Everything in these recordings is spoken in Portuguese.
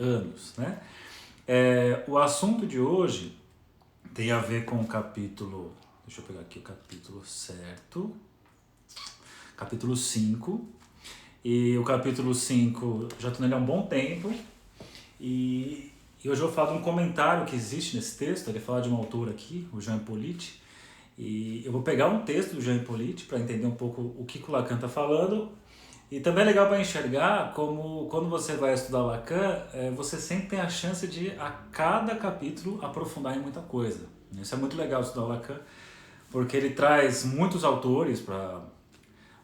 anos, né? O assunto de hoje tem a ver com o capítulo, deixa eu pegar aqui o capítulo certo, capítulo 5. E o capítulo 5 já estou nele há um bom tempo, e hoje eu vou falar de um comentário que existe nesse texto. Ele fala de um autor aqui, o Jean Hippolyte, e eu vou pegar um texto do Jean Hippolyte para entender um pouco o que o Lacan está falando. E também é legal para enxergar como, quando você vai estudar Lacan, você sempre tem a chance de, a cada capítulo, aprofundar em muita coisa. Isso é muito legal estudar Lacan, porque ele traz muitos autores para...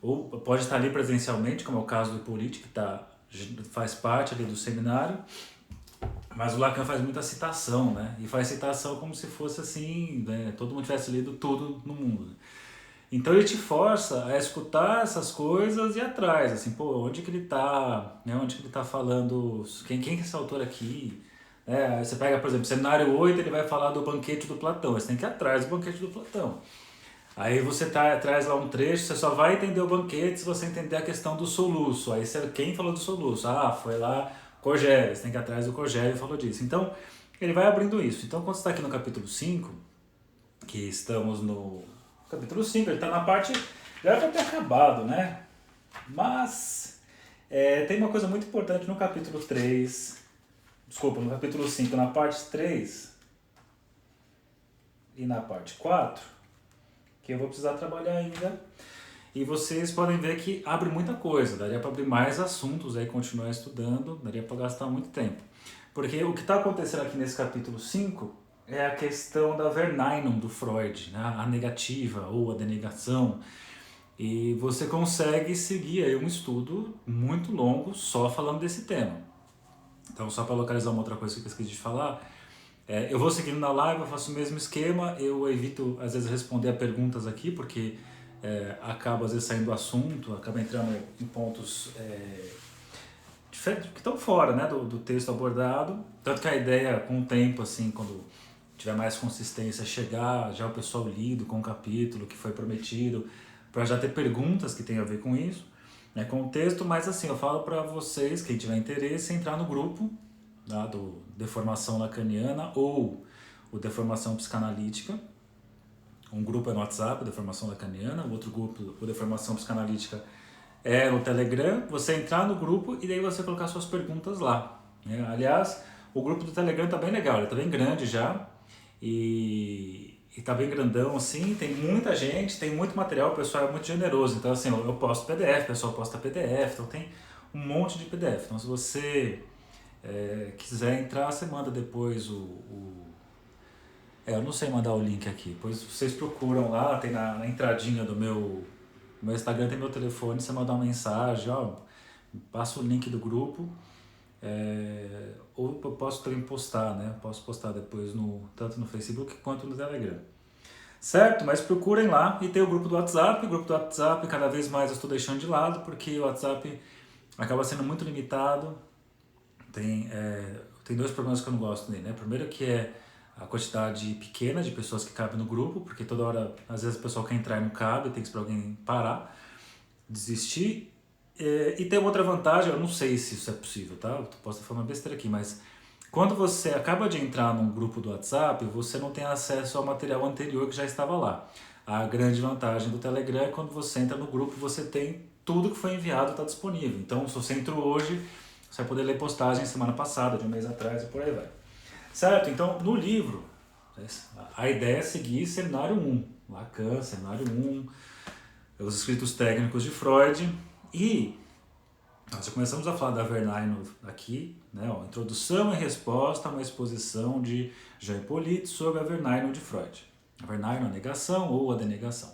Ou pode estar ali presencialmente, como é o caso do Hippolyte, que faz parte ali do seminário, mas o Lacan faz muita citação, né? E faz citação como se fosse assim, né? Todo mundo tivesse lido tudo no mundo, né? Então ele te força a escutar essas coisas e ir atrás, assim, pô, onde que ele tá, né? Onde que ele tá falando, quem que é esse autor aqui? Aí você pega, por exemplo, Seminário 8, ele vai falar do banquete do Platão, você tem que ir atrás do banquete do Platão. Aí você traz lá um trecho, você só vai entender o banquete se você entender a questão do soluço. Aí quem falou do soluço? Ah, foi lá Cogério, você tem que ir atrás do Cogério e falou disso. Então, ele vai abrindo isso. Então, quando você está aqui no capítulo 5, que estamos no capítulo 5, ele está na parte... Já era para ter acabado, né? Mas tem uma coisa muito importante no capítulo 3, desculpa, no capítulo 5, na parte 3 e na parte 4, que eu vou precisar trabalhar ainda. E vocês podem ver que abre muita coisa, daria para abrir mais assuntos, aí continuar estudando, daria para gastar muito tempo. Porque o que está acontecendo aqui nesse capítulo 5 é a questão da Verneinung do Freud, né? A negativa ou a denegação. E você consegue seguir aí um estudo muito longo só falando desse tema. Então, só para localizar uma outra coisa que eu esqueci de falar, eu vou seguindo na live, eu faço o mesmo esquema, eu evito às vezes responder a perguntas aqui, porque acaba às vezes saindo do assunto, acaba entrando em pontos que estão fora, né, do texto abordado. Tanto que a ideia, com o tempo, assim, quando tiver mais consistência, chegar já o pessoal lido com o capítulo que foi prometido, para já ter perguntas que tem a ver com isso, né, com o texto. Mas assim, eu falo para vocês, quem tiver interesse, entrar no grupo, tá, do Deformação Lacaniana ou o Deformação Psicanalítica. Um grupo é no WhatsApp, Deformação Lacaniana, o outro grupo, o Deformação Psicanalítica, é no Telegram. Você entrar no grupo e daí você colocar suas perguntas lá, né? Aliás, o grupo do Telegram tá bem legal, ele tá bem grande já, e tá bem grandão assim, tem muita gente, tem muito material, o pessoal é muito generoso. Então assim, eu posto PDF, o pessoal posta PDF, então tem um monte de PDF. Então se você quiser entrar, você manda depois eu não sei mandar o link aqui, depois vocês procuram lá, tem na entradinha do meu Instagram, tem meu telefone, você mandar uma mensagem, passa o link do grupo, ou eu posso também postar, né? Posso postar depois tanto no Facebook quanto no Telegram. Certo? Mas procurem lá, e tem o grupo do WhatsApp. O grupo do WhatsApp cada vez mais eu estou deixando de lado, porque o WhatsApp acaba sendo muito limitado. Tem dois problemas que eu não gosto nele, né? Primeiro que é a quantidade pequena de pessoas que cabem no grupo, porque toda hora, às vezes o pessoal quer entrar e não cabe, tem que esperar alguém parar, desistir. E tem outra vantagem, eu não sei se isso é possível, tá? Eu posso estar falando besteira aqui, mas quando você acaba de entrar num grupo do WhatsApp, você não tem acesso ao material anterior que já estava lá. A grande vantagem do Telegram é quando você entra no grupo, você tem tudo que foi enviado, está disponível. Então, se você entrou hoje, você vai poder ler postagem semana passada, de um mês atrás e por aí vai. Certo? Então, no livro, a ideia é seguir seminário 1, Lacan, seminário 1, os escritos técnicos de Freud, e nós já começamos a falar da Verneinung aqui, né? Introdução e resposta a uma exposição de Jean Hippolyte sobre a Verneinung de Freud. A Verneinung, a negação ou a denegação.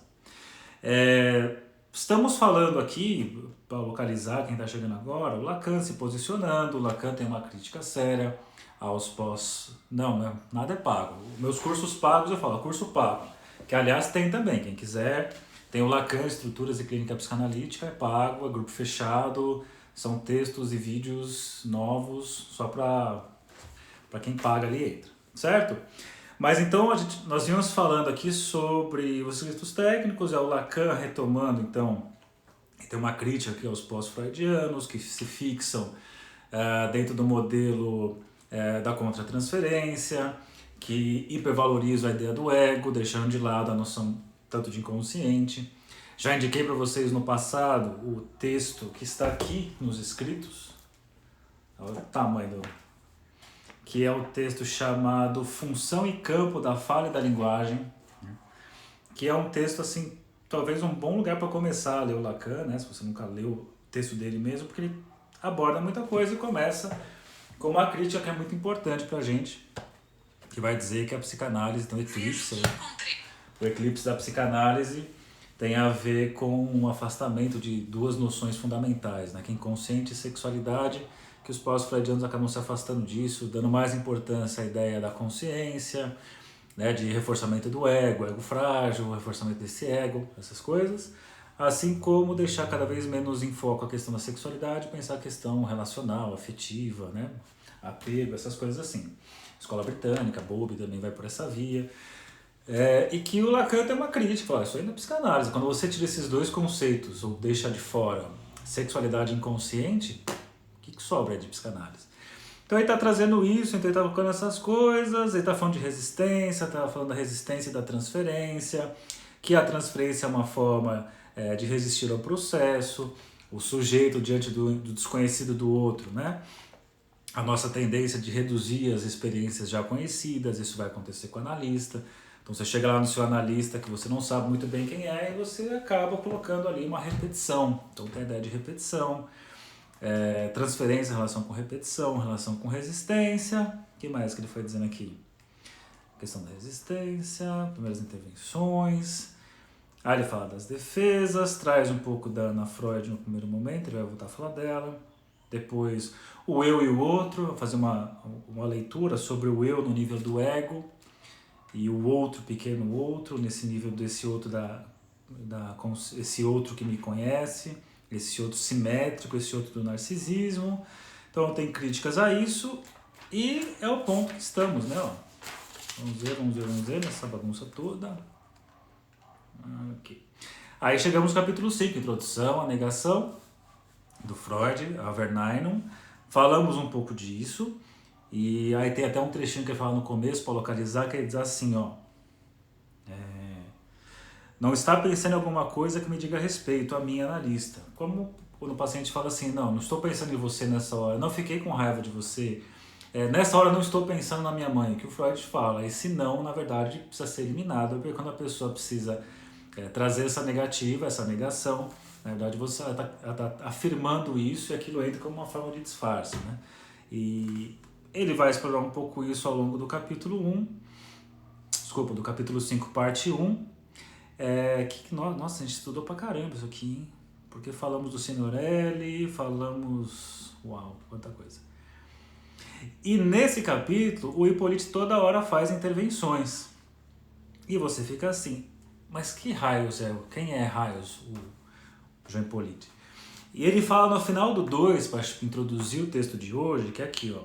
Estamos falando aqui, para localizar quem está chegando agora, o Lacan se posicionando. O Lacan tem uma crítica séria aos pós... Não, nada é pago. Meus cursos pagos, eu falo, curso pago. Que aliás tem também, quem quiser. Tem o Lacan, Estruturas e Clínica Psicanalítica, é pago, é grupo fechado, são textos e vídeos novos, só para quem paga ali entra, certo? Mas então nós vimos falando aqui sobre os escritos técnicos, o Lacan retomando, então, tem uma crítica aqui aos pós-freudianos que se fixam dentro do modelo da contratransferência, que hipervaloriza a ideia do ego, deixando de lado a noção tanto de inconsciente. Já indiquei para vocês no passado o texto que está aqui nos escritos, olha o tamanho do... que é o texto chamado Função e Campo da Fala e da Linguagem, que é um texto, assim, talvez um bom lugar para começar a ler o Lacan, né? Se você nunca leu o texto dele mesmo, porque ele aborda muita coisa e começa com uma crítica que é muito importante para a gente, que vai dizer que a psicanálise tem um eclipse, né? O eclipse da psicanálise tem a ver com um afastamento de duas noções fundamentais, né? Que é inconsciente e sexualidade, que os pós-freudianos acabam se afastando disso, dando mais importância à ideia da consciência, né? De reforçamento do ego frágil, reforçamento desse ego, essas coisas. Assim como deixar cada vez menos em foco a questão da sexualidade, pensar a questão relacional, afetiva, né? Apego, essas coisas assim. Escola britânica, Bowlby também vai por essa via. E que o Lacan tem uma crítica, fala, isso aí não é psicanálise. Quando você tira esses dois conceitos ou deixa de fora sexualidade inconsciente, o que sobra de psicanálise? Então ele está trazendo isso, então ele está colocando essas coisas, ele está falando de resistência, está falando da resistência e da transferência, que a transferência é uma forma de resistir ao processo, o sujeito diante do desconhecido do outro, né? A nossa tendência de reduzir as experiências já conhecidas, isso vai acontecer com o analista. Então você chega lá no seu analista que você não sabe muito bem quem é e você acaba colocando ali uma repetição. Então tem a ideia de repetição, transferência em relação com repetição, relação com resistência. O que mais que ele foi dizendo aqui? A questão da resistência, primeiras intervenções. Aí ele fala das defesas, traz um pouco da Ana Freud no primeiro momento, ele vai voltar a falar dela. Depois o eu e o outro, fazer uma leitura sobre o eu no nível do ego e o outro, pequeno outro, nesse nível desse outro, esse outro que me conhece, esse outro simétrico, esse outro do narcisismo. Então tem críticas a isso e é o ponto que estamos, né? Ó. Vamos ver nessa bagunça toda. Aqui. Aí chegamos no capítulo 5, introdução, a negação do Freud, a Verneinung. Falamos um pouco disso. E aí tem até um trechinho que ele fala no começo, para localizar, que ele diz assim, ó. Não está pensando em alguma coisa que me diga respeito a mim, analista. Como quando o paciente fala assim, não estou pensando em você nessa hora, não fiquei com raiva de você, nessa hora não estou pensando na minha mãe, que o Freud fala. Esse não, na verdade, precisa ser eliminado, porque quando a pessoa precisa trazer essa negativa, essa negação, na verdade você está afirmando isso e aquilo entra como uma forma de disfarce, né? E ele vai explorar um pouco isso ao longo do capítulo 1, do capítulo 5, parte 1. Nossa, a gente estudou pra caramba isso aqui, hein? Porque falamos do Signorelli, falamos... Uau, quanta coisa. E nesse capítulo, o Hippolyte toda hora faz intervenções. E você fica assim, mas que raios é? Quem é raios? O Jean Hippolyte. E ele fala no final do 2, para introduzir o texto de hoje, que é aqui, ó.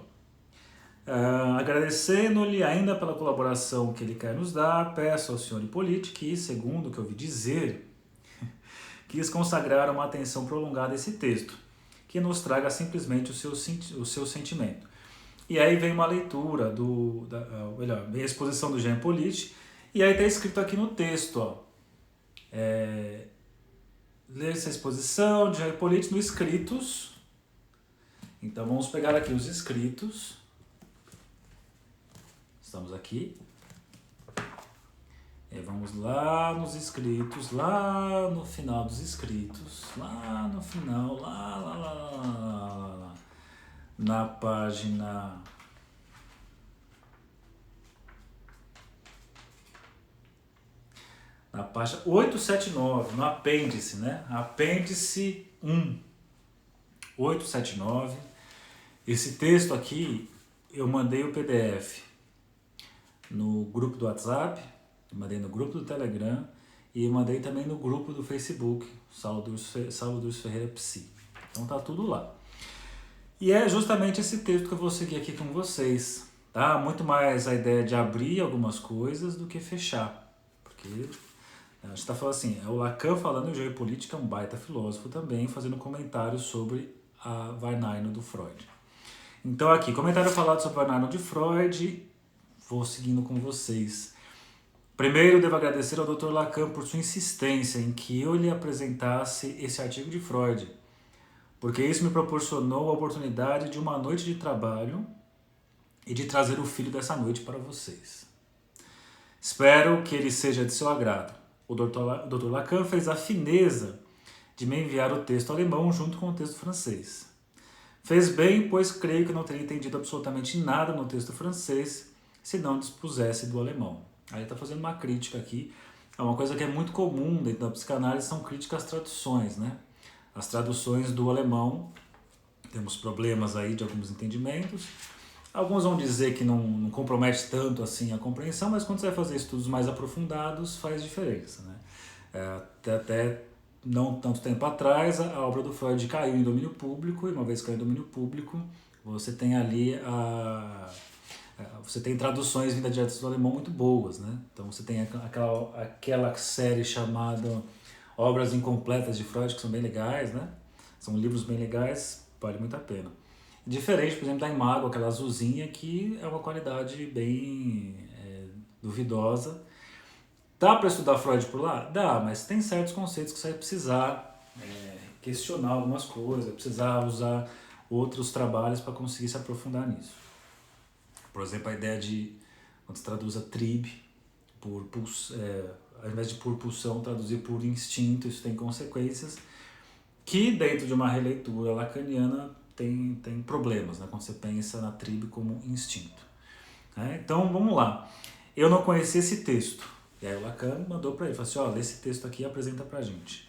Agradecendo-lhe ainda pela colaboração que ele quer nos dar, peço ao Sr. Hippolyte que, segundo o que ouvi dizer, quis consagrar uma atenção prolongada a esse texto, que nos traga simplesmente o seu sentimento. E aí vem uma leitura, vem a exposição do Jean Hippolyte, e aí está escrito aqui no texto, ó, ler essa exposição de Jean Hippolyte no Escritos. Então vamos pegar aqui os Escritos. Estamos aqui. E vamos lá nos Escritos, lá no final dos Escritos, lá no final, lá, na página... Na página 879, no apêndice, né? Apêndice 1, 879. Esse texto aqui, eu mandei o PDF no grupo do WhatsApp, mandei no grupo do Telegram e mandei também no grupo do Facebook, Saulo Durso Ferreira Psi. Então tá tudo lá. E é justamente esse texto que eu vou seguir aqui com vocês, tá? Muito mais a ideia de abrir algumas coisas do que fechar, porque a gente está falando assim, é o Lacan falando, e o Jean Hippolyte, que é um baita filósofo também, fazendo comentários sobre a Verneinung do Freud. Então aqui, comentário falado sobre Arnold Freud, vou seguindo com vocês. Primeiro, devo agradecer ao Dr. Lacan por sua insistência em que eu lhe apresentasse esse artigo de Freud, porque isso me proporcionou a oportunidade de uma noite de trabalho e de trazer o filho dessa noite para vocês. Espero que ele seja de seu agrado. O Dr. Lacan fez a fineza de me enviar o texto alemão junto com o texto francês. Fez bem, pois creio que não teria entendido absolutamente nada no texto francês se não dispusesse do alemão. Aí está fazendo uma crítica aqui. É uma coisa que é muito comum dentro da psicanálise, são críticas às traduções, né? As traduções do alemão, temos problemas aí de alguns entendimentos. Alguns vão dizer que não compromete tanto assim a compreensão, mas quando você vai fazer estudos mais aprofundados, faz diferença, né? Até não tanto tempo atrás, a obra do Freud caiu em domínio público, e uma vez que caiu em domínio público, você tem ali você tem traduções vindas direto do alemão muito boas, né? Então você tem aquela série chamada Obras Incompletas de Freud, que são bem legais, né? São livros bem legais, vale muito a pena. Diferente, por exemplo, da Imago, aquela azulzinha, que é uma qualidade bem duvidosa. Dá para estudar Freud por lá? Dá, mas tem certos conceitos que você vai precisar questionar algumas coisas, vai precisar usar outros trabalhos para conseguir se aprofundar nisso. Por exemplo, a ideia de, quando se traduz a tribe, ao invés de por pulsão, traduzir por instinto, isso tem consequências que dentro de uma releitura lacaniana tem problemas, né, quando você pensa na tribo como instinto. Então, vamos lá. Eu não conhecia esse texto. E aí o Lacan mandou para ele, falou assim, lê esse texto aqui e apresenta para a gente.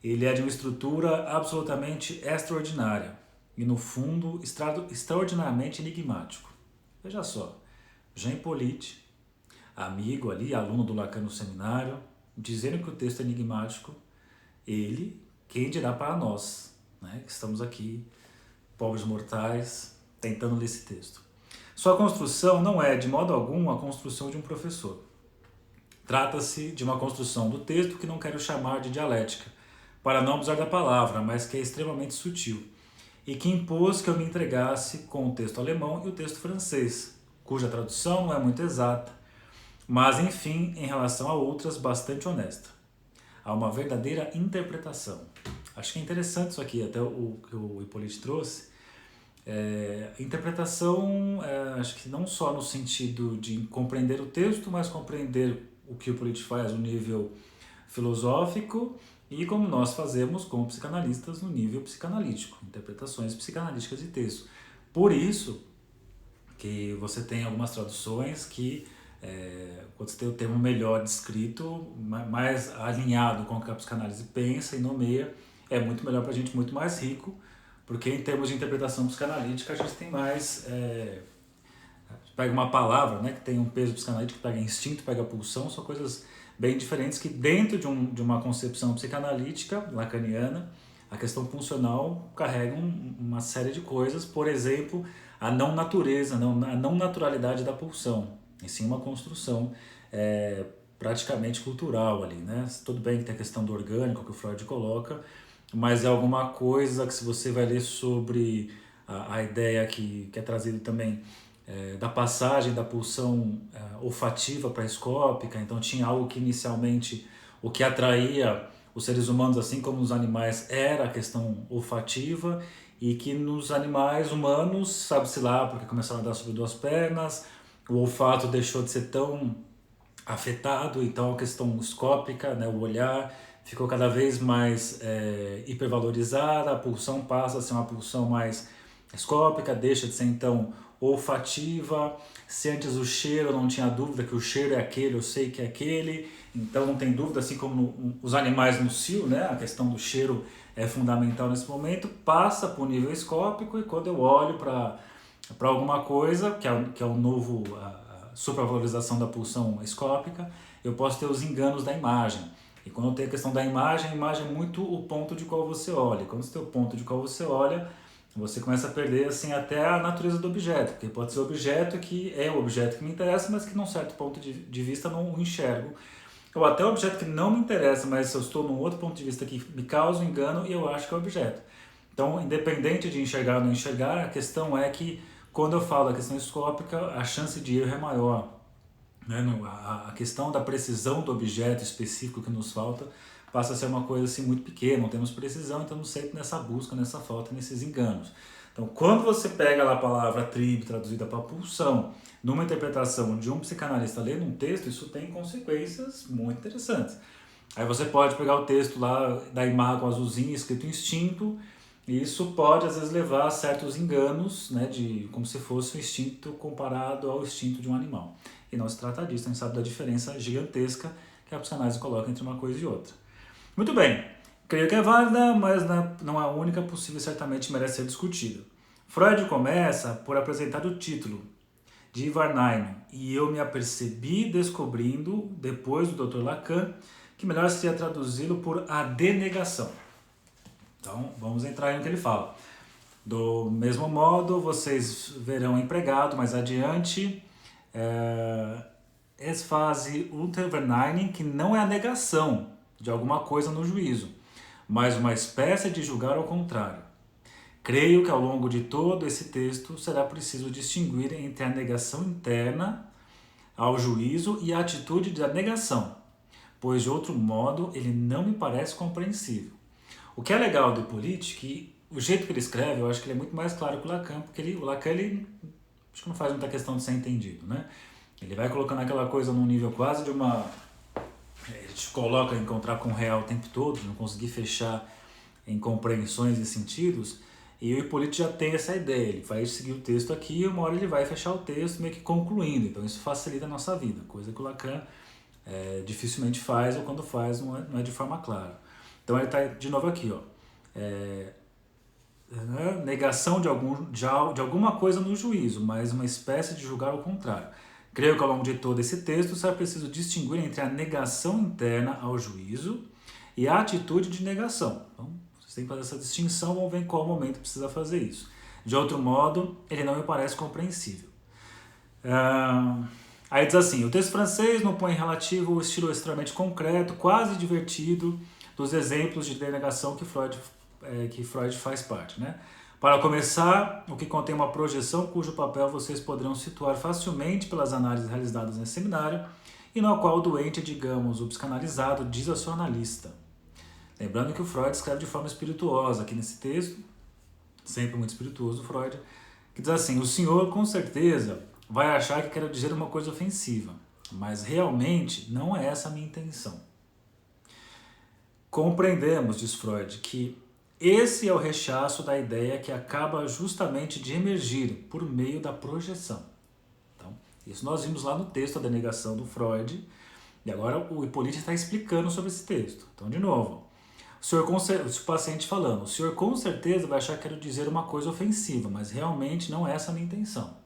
Ele é de uma estrutura absolutamente extraordinária e, no fundo, extraordinariamente enigmático. Veja só, Jean Hippolyte, amigo ali, aluno do Lacan no seminário, dizendo que o texto é enigmático, ele, quem dirá para nós, né, que estamos aqui, pobres mortais, tentando ler esse texto. Sua construção não é, de modo algum, a construção de um professor. Trata-se de uma construção do texto que não quero chamar de dialética, para não abusar da palavra, mas que é extremamente sutil, e que impôs que eu me entregasse com o texto alemão e o texto francês, cuja tradução não é muito exata, mas, enfim, em relação a outras, bastante honesta. Há uma verdadeira interpretação. Acho que é interessante isso aqui, até o que o Hippolyte trouxe. Interpretação, acho que não só no sentido de compreender o texto, mas compreender o que o Hippolyte faz no nível filosófico e como nós fazemos como psicanalistas no nível psicanalítico, interpretações psicanalíticas de texto. Por isso que você tem algumas traduções que, quando você tem o termo melhor descrito, mais alinhado com o que a psicanálise pensa e nomeia, é muito melhor para a gente, muito mais rico, porque em termos de interpretação psicanalítica a gente tem mais... pega uma palavra, né, que tem um peso psicanalítico, pega instinto, pega pulsão, são coisas bem diferentes que dentro de uma concepção psicanalítica lacaniana, a questão funcional carrega uma série de coisas, por exemplo, a não natureza, a não naturalidade da pulsão, e sim uma construção praticamente cultural ali, né? Tudo bem que tem a questão do orgânico que o Freud coloca, mas é alguma coisa que, se você vai ler sobre a ideia que é trazida também da passagem da pulsão olfativa para a escópica, então tinha algo que inicialmente o que atraía os seres humanos, assim como os animais, era a questão olfativa, e que nos animais humanos, sabe-se lá, porque começaram a andar sobre duas pernas, o olfato deixou de ser tão afetado, então a questão escópica, né, o olhar, ficou cada vez mais hipervalorizada, a pulsão passa a ser uma pulsão mais escópica, deixa de ser então olfativa. Se antes o cheiro, eu não tinha dúvida que o cheiro é aquele, eu sei que é aquele, então não tem dúvida, assim como os animais no cio, né, a questão do cheiro é fundamental nesse momento, passa para o nível escópico, e quando eu olho para alguma coisa, que é o novo, a supravalorização da pulsão escópica, eu posso ter os enganos da imagem. E quando eu tenho a questão da imagem, a imagem é muito o ponto de qual você olha. Quando você tem o ponto de qual você olha, você começa a perder assim, até a natureza do objeto, porque pode ser o objeto que é o objeto que me interessa, mas que num certo ponto de vista não o enxergo. Ou até o objeto que não me interessa, mas eu estou num outro ponto de vista que me causa um engano e eu acho que é o objeto. Então, independente de enxergar ou não enxergar, a questão é que quando eu falo da questão escópica, a chance de erro é maior. Né? A questão da precisão do objeto específico que nos falta passa a ser uma coisa assim muito pequena, não temos precisão, então estamos sempre nessa busca, nessa falta, nesses enganos. Então, quando você pega lá a palavra tribo traduzida para pulsão, numa interpretação de um psicanalista lendo um texto, isso tem consequências muito interessantes. Aí você pode pegar o texto lá da imago azulzinha escrito instinto, e isso pode às vezes levar a certos enganos, né, de como se fosse um instinto comparado ao instinto de um animal. E não se trata disso, a gente sabe da diferença gigantesca que a psicanálise coloca entre uma coisa e outra. Muito bem, creio que é válida, mas não é a única possível, certamente merece ser discutida. Freud começa por apresentar o título de Ivar Naim, e eu me apercebi descobrindo, depois do Dr. Lacan, que melhor seria traduzi-lo por a denegação. Então, vamos entrar aí no que ele fala. Do mesmo modo, vocês verão empregado mais adiante, esfase Unterverneinen, que não é a negação de alguma coisa no juízo, mas uma espécie de julgar ao contrário. Creio que ao longo de todo esse texto será preciso distinguir entre a negação interna ao juízo e a atitude da negação, pois de outro modo ele não me parece compreensível. O que é legal do Hippolyte, que o jeito que ele escreve, eu acho que ele é muito mais claro que o Lacan, porque o Lacan acho que não faz muita questão de ser entendido, né? Ele vai colocando aquela coisa num nível quase de uma... Ele te coloca a encontrar com o real o tempo todo, de não conseguir fechar em compreensões e sentidos, e o Hippolyte já tem essa ideia, ele vai seguir o texto aqui e uma hora ele vai fechar o texto meio que concluindo, então isso facilita a nossa vida, coisa que o Lacan dificilmente faz, ou quando faz não é de forma clara. Então ele está de novo aqui, ó. Negação de alguma coisa no juízo, mas uma espécie de julgar ao contrário. Creio que ao longo de todo esse texto será preciso distinguir entre a negação interna ao juízo e a atitude de negação. Então, vocês têm que fazer essa distinção, vamos ver em qual momento precisa fazer isso. De outro modo, ele não me parece compreensível. Aí diz assim, o texto francês não põe em relativo o estilo extremamente concreto, quase divertido, dos exemplos de denegação que Freud faz parte, né? Para começar, o que contém uma projeção cujo papel vocês poderão situar facilmente pelas análises realizadas nesse seminário e no qual o doente, digamos, o psicanalizado, diz ao seu analista. Lembrando que o Freud escreve de forma espirituosa aqui nesse texto, sempre muito espirituoso o Freud, que diz assim, o senhor com certeza vai achar que quero dizer uma coisa ofensiva, mas realmente não é essa a minha intenção. Compreendemos, diz Freud, que esse é o rechaço da ideia que acaba justamente de emergir por meio da projeção. Então, isso nós vimos lá no texto, a denegação do Freud, e agora o Hippolyte está explicando sobre esse texto. Então, de novo, o paciente falando, o senhor com certeza vai achar que quero dizer uma coisa ofensiva, mas realmente não é essa a minha intenção.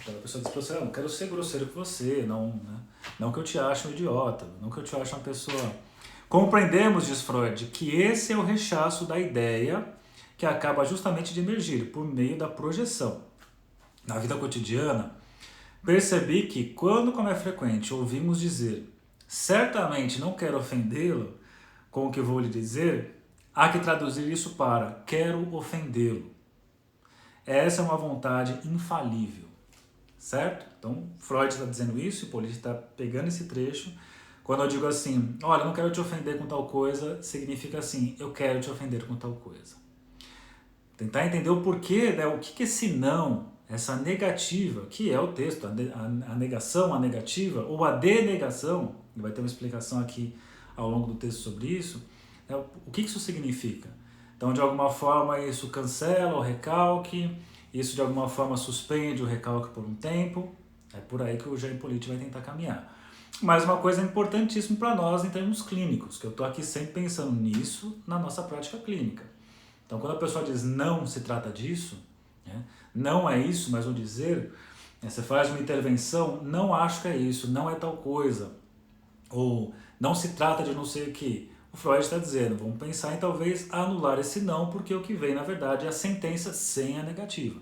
Então a pessoa diz para você, não quero ser grosseiro com você, não que eu te ache um idiota, não que eu te ache uma pessoa... Compreendemos, diz Freud, que esse é o rechaço da ideia que acaba justamente de emergir por meio da projeção. Na vida cotidiana, percebi que quando, como é frequente, ouvimos dizer certamente não quero ofendê-lo com o que vou lhe dizer, há que traduzir isso para quero ofendê-lo. Essa é uma vontade infalível, certo? Então, Freud está dizendo isso, Hippolyte está pegando esse trecho. Quando eu digo assim, olha, não quero te ofender com tal coisa, significa assim, eu quero te ofender com tal coisa. Tentar entender o porquê, né? O que esse não, essa negativa, que é o texto, a negação, a negativa, ou a denegação, e vai ter uma explicação aqui ao longo do texto sobre isso, né? O que isso significa? Então, de alguma forma, isso cancela o recalque, isso de alguma forma suspende o recalque por um tempo, é por aí que o Jean Hippolyte vai tentar caminhar. Mas uma coisa importantíssima para nós em termos clínicos, que eu estou aqui sempre pensando nisso na nossa prática clínica. Então, quando a pessoa diz não se trata disso, né, não é isso, mas vou dizer, você faz uma intervenção, não acho que é isso, não é tal coisa, ou não se trata de não sei o que. O Freud está dizendo, vamos pensar em talvez anular esse não, porque o que vem, na verdade, é a sentença sem a negativa.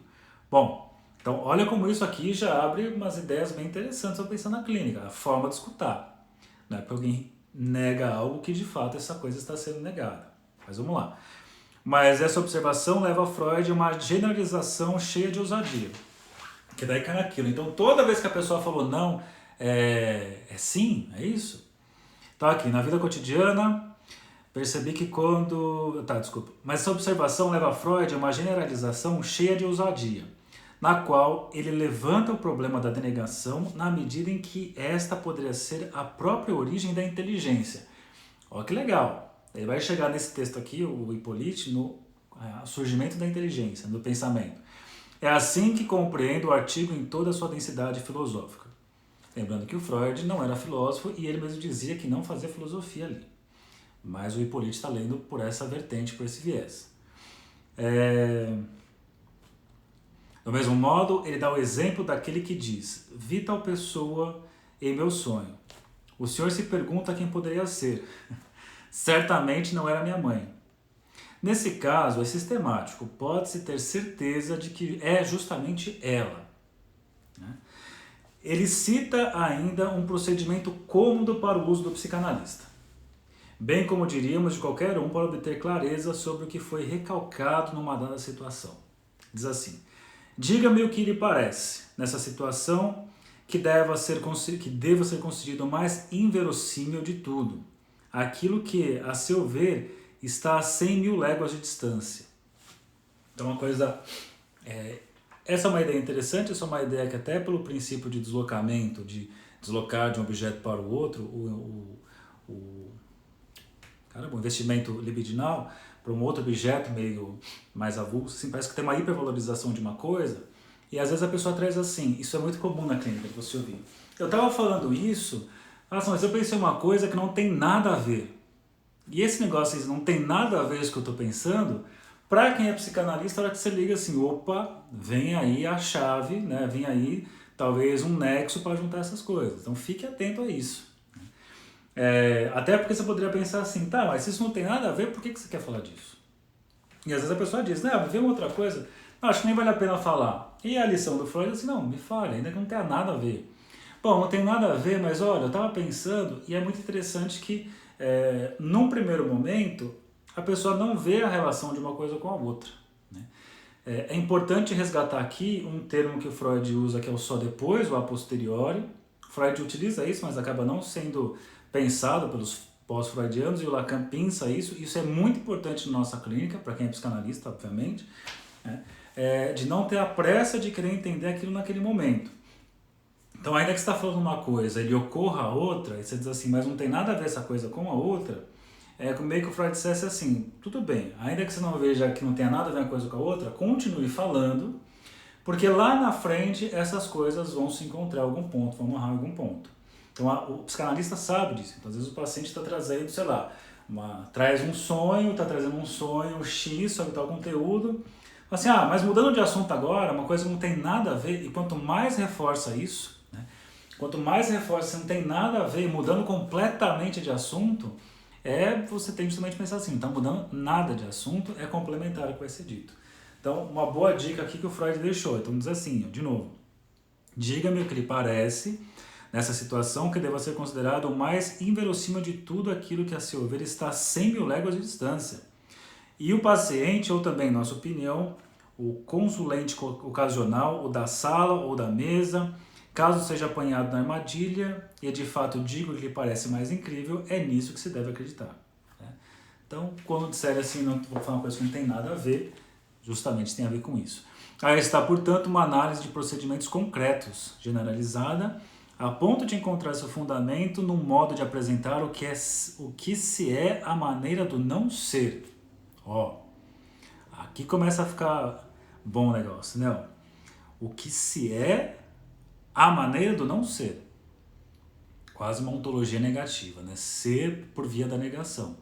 Bom, então olha como isso aqui já abre umas ideias bem interessantes para pensar na clínica, a forma de escutar. Não é porque alguém nega algo que de fato essa coisa está sendo negada. Mas vamos lá. Mas essa observação leva Freud a uma generalização cheia de ousadia. Que daí cai naquilo. Então toda vez que a pessoa falou não, é sim, é isso. Então aqui, na vida cotidiana, percebi que quando... Tá, desculpa. Mas essa observação leva Freud a uma generalização cheia de ousadia, na qual ele levanta o problema da denegação na medida em que esta poderia ser a própria origem da inteligência. Olha que legal. Ele vai chegar nesse texto aqui, o Hippolyte, no surgimento da inteligência, do pensamento. É assim que compreendo o artigo em toda a sua densidade filosófica. Lembrando que o Freud não era filósofo e ele mesmo dizia que não fazia filosofia ali. Mas o Hippolyte está lendo por essa vertente, por esse viés. Do mesmo modo, ele dá o exemplo daquele que diz: vi tal pessoa em meu sonho. O senhor se pergunta quem poderia ser. Certamente não era minha mãe. Nesse caso, é sistemático. Pode-se ter certeza de que é justamente ela. Ele cita ainda um procedimento cômodo para o uso do psicanalista, bem como diríamos de qualquer um para obter clareza sobre o que foi recalcado numa dada situação. Diz assim: diga-me o que lhe parece, nessa situação, que deva ser considerado o mais inverossímil de tudo, aquilo que, a seu ver, está a 100.000 léguas de distância. Então, uma coisa... essa é uma ideia interessante, essa é uma ideia que até pelo princípio de deslocamento, de deslocar de um objeto para o outro, o investimento libidinal para um outro objeto meio mais avulso, assim, parece que tem uma hipervalorização de uma coisa, e às vezes a pessoa traz assim, isso é muito comum na clínica, que você ouvir. Eu estava falando isso, mas eu pensei uma coisa que não tem nada a ver. E esse negócio não tem nada a ver com o que eu estou pensando, para quem é psicanalista, a hora que você liga assim, opa, vem aí a chave, né? Vem aí talvez um nexo para juntar essas coisas. Então fique atento a isso. Até porque você poderia pensar assim, tá, mas se isso não tem nada a ver, por que você quer falar disso? E às vezes a pessoa diz, não, vê uma outra coisa, não, acho que nem vale a pena falar. E a lição do Freud é assim, não, me fale, ainda que não tenha nada a ver. Bom, não tem nada a ver, mas olha, eu estava pensando, e é muito interessante que, num primeiro momento, a pessoa não vê a relação de uma coisa com a outra. Né? É importante resgatar aqui um termo que o Freud usa, que é o só depois, o a posteriori. Freud utiliza isso, mas acaba não sendo pensado pelos pós-freudianos, e o Lacan pensa isso. Isso é muito importante na nossa clínica, para quem é psicanalista, obviamente, né? De não ter a pressa de querer entender aquilo naquele momento. Então, ainda que você está falando uma coisa, ele ocorra a outra, e você diz assim, mas não tem nada a ver essa coisa com a outra, meio que o Freud dissesse assim, tudo bem, ainda que você não veja que não tenha nada a ver uma coisa com a outra, continue falando, porque lá na frente essas coisas vão se encontrar em algum ponto, vão amarrar em algum ponto. Então o psicanalista sabe disso. Então às vezes o paciente está trazendo, sei lá, traz um sonho, está trazendo um sonho X sobre tal conteúdo, assim, mas mudando de assunto agora, uma coisa que não tem nada a ver, e quanto mais reforça isso, né, quanto mais reforça não tem nada a ver, mudando completamente de assunto, você tem justamente pensar assim, não está mudando nada de assunto, é complementar ao que vai ser dito. Então, uma boa dica aqui que o Freud deixou, então diz assim, de novo, diga-me o que lhe parece, nessa situação, que deva ser considerado o mais inverossímil de tudo aquilo que, a seu ver, está a 100.000 léguas de distância. E o paciente, ou também, nossa opinião, o consulente ocasional, ou da sala ou da mesa, caso seja apanhado na armadilha, e de fato digo o que lhe parece mais incrível, é nisso que se deve acreditar. Né? Então, quando disser assim, não vou falar uma coisa que não tem nada a ver, justamente tem a ver com isso. Aí está, portanto, uma análise de procedimentos concretos, generalizada, a ponto de encontrar seu fundamento num modo de apresentar o que se é a maneira do não ser. Aqui começa a ficar bom o negócio, né? O que se é a maneira do não ser. Quase uma ontologia negativa, né? Ser por via da negação.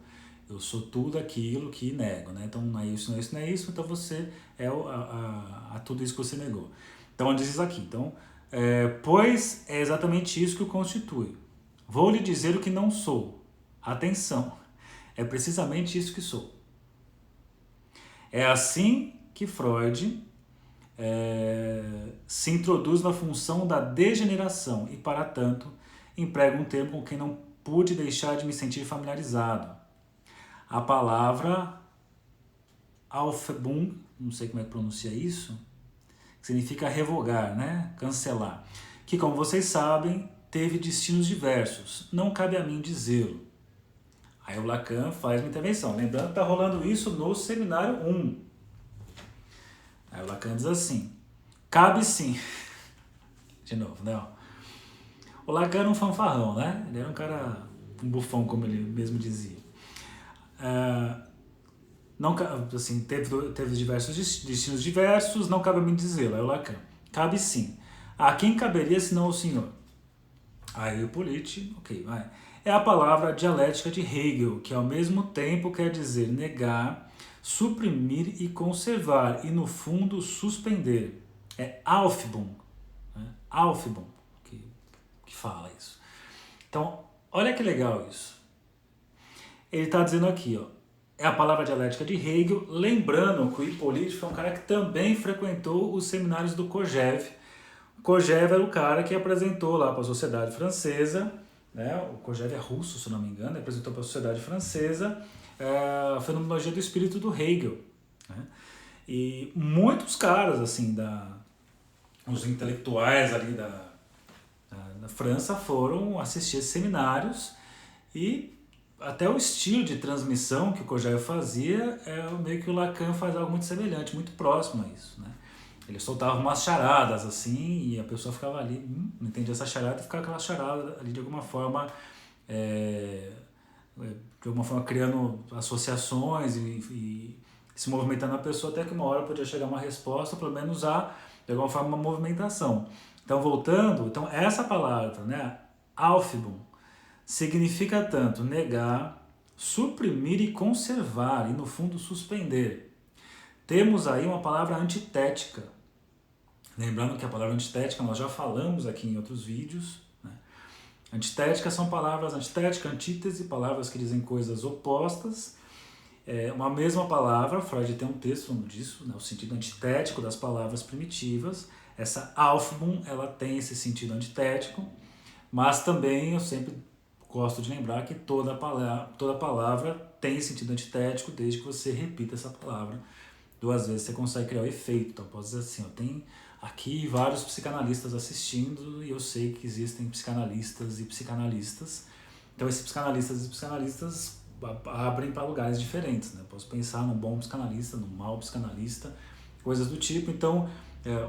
Eu sou tudo aquilo que nego, né? Então não é isso, não é isso, não é isso, então você é a tudo isso que você negou. Então diz isso aqui. Então, pois é exatamente isso que o constitui. Vou lhe dizer o que não sou. Atenção, é precisamente isso que sou. É assim que Freud se introduz na função da degeneração e, para tanto, emprega um termo com quem não pude deixar de me sentir familiarizado. A palavra Aufhebung, não sei como é que pronuncia isso, que significa revogar, né? Cancelar. Que, como vocês sabem, teve destinos diversos. Não cabe a mim dizê-lo. Aí o Lacan faz uma intervenção. Lembrando que está rolando isso no seminário 1. Aí o Lacan diz assim, cabe sim. De novo, né? O Lacan era um fanfarrão, né? Ele era um cara, um bufão, como ele mesmo dizia. Não, assim, teve diversos destinos diversos, não cabe a mim dizê-lo. Aí o Lacan, cabe sim. A quem caberia senão o senhor? Aí o Politi, ok, vai. É a palavra dialética de Hegel, que ao mesmo tempo quer dizer negar, suprimir e conservar, e no fundo suspender. É Aufhebung, né? Aufhebung que fala isso. Então, olha que legal isso. Ele está dizendo aqui, ó, é a palavra dialética de Hegel, lembrando que o Hippolyte foi um cara que também frequentou os seminários do Kojève. O Kojève era o cara que apresentou lá para a sociedade francesa, né? O Kojève é russo, se não me engano, ele apresentou para a sociedade francesa a fenomenologia do espírito do Hegel. Né? E muitos caras, assim, os intelectuais ali da França foram assistir esses seminários e até o estilo de transmissão que o Kojève fazia meio que o Lacan faz algo muito semelhante, muito próximo a isso, né? Ele soltava umas charadas assim e a pessoa ficava ali, não entendia essa charada e ficava aquela charada ali de alguma forma criando associações e se movimentando a pessoa até que uma hora podia chegar uma resposta, pelo menos de alguma forma uma movimentação. Então voltando, essa palavra, né, Aufhebung, significa tanto negar, suprimir e conservar, e no fundo suspender. Temos aí uma palavra antitética. Lembrando que a palavra antitética nós já falamos aqui em outros vídeos. Né? Antitética são palavras, antitética, antítese, palavras que dizem coisas opostas. Uma mesma palavra, Freud tem um texto falando disso, né? O sentido antitético das palavras primitivas. Essa Aufhebung, ela tem esse sentido antitético, mas também eu sempre gosto de lembrar que toda palavra tem sentido antitético desde que você repita essa palavra 2 vezes, você consegue criar o efeito. Então, posso dizer assim, tem aqui vários psicanalistas assistindo e eu sei que existem psicanalistas e psicanalistas. Então, esses psicanalistas e psicanalistas abrem para lugares diferentes. Né? Posso pensar num bom psicanalista, num mau psicanalista, coisas do tipo. Então,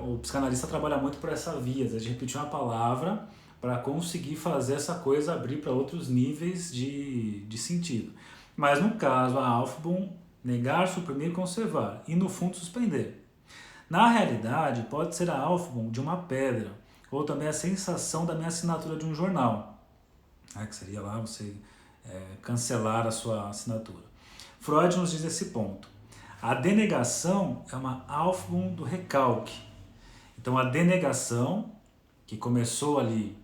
o psicanalista trabalha muito por essa via, de repetir uma palavra para conseguir fazer essa coisa abrir para outros níveis de sentido. Mas no caso, a Aufhebung, negar, suprimir e conservar, e no fundo suspender. Na realidade, pode ser a Aufhebung de uma pedra, ou também a sensação da minha assinatura de um jornal, que seria lá você cancelar a sua assinatura. Freud nos diz esse ponto. A denegação é uma Aufhebung do recalque. Então a denegação, que começou ali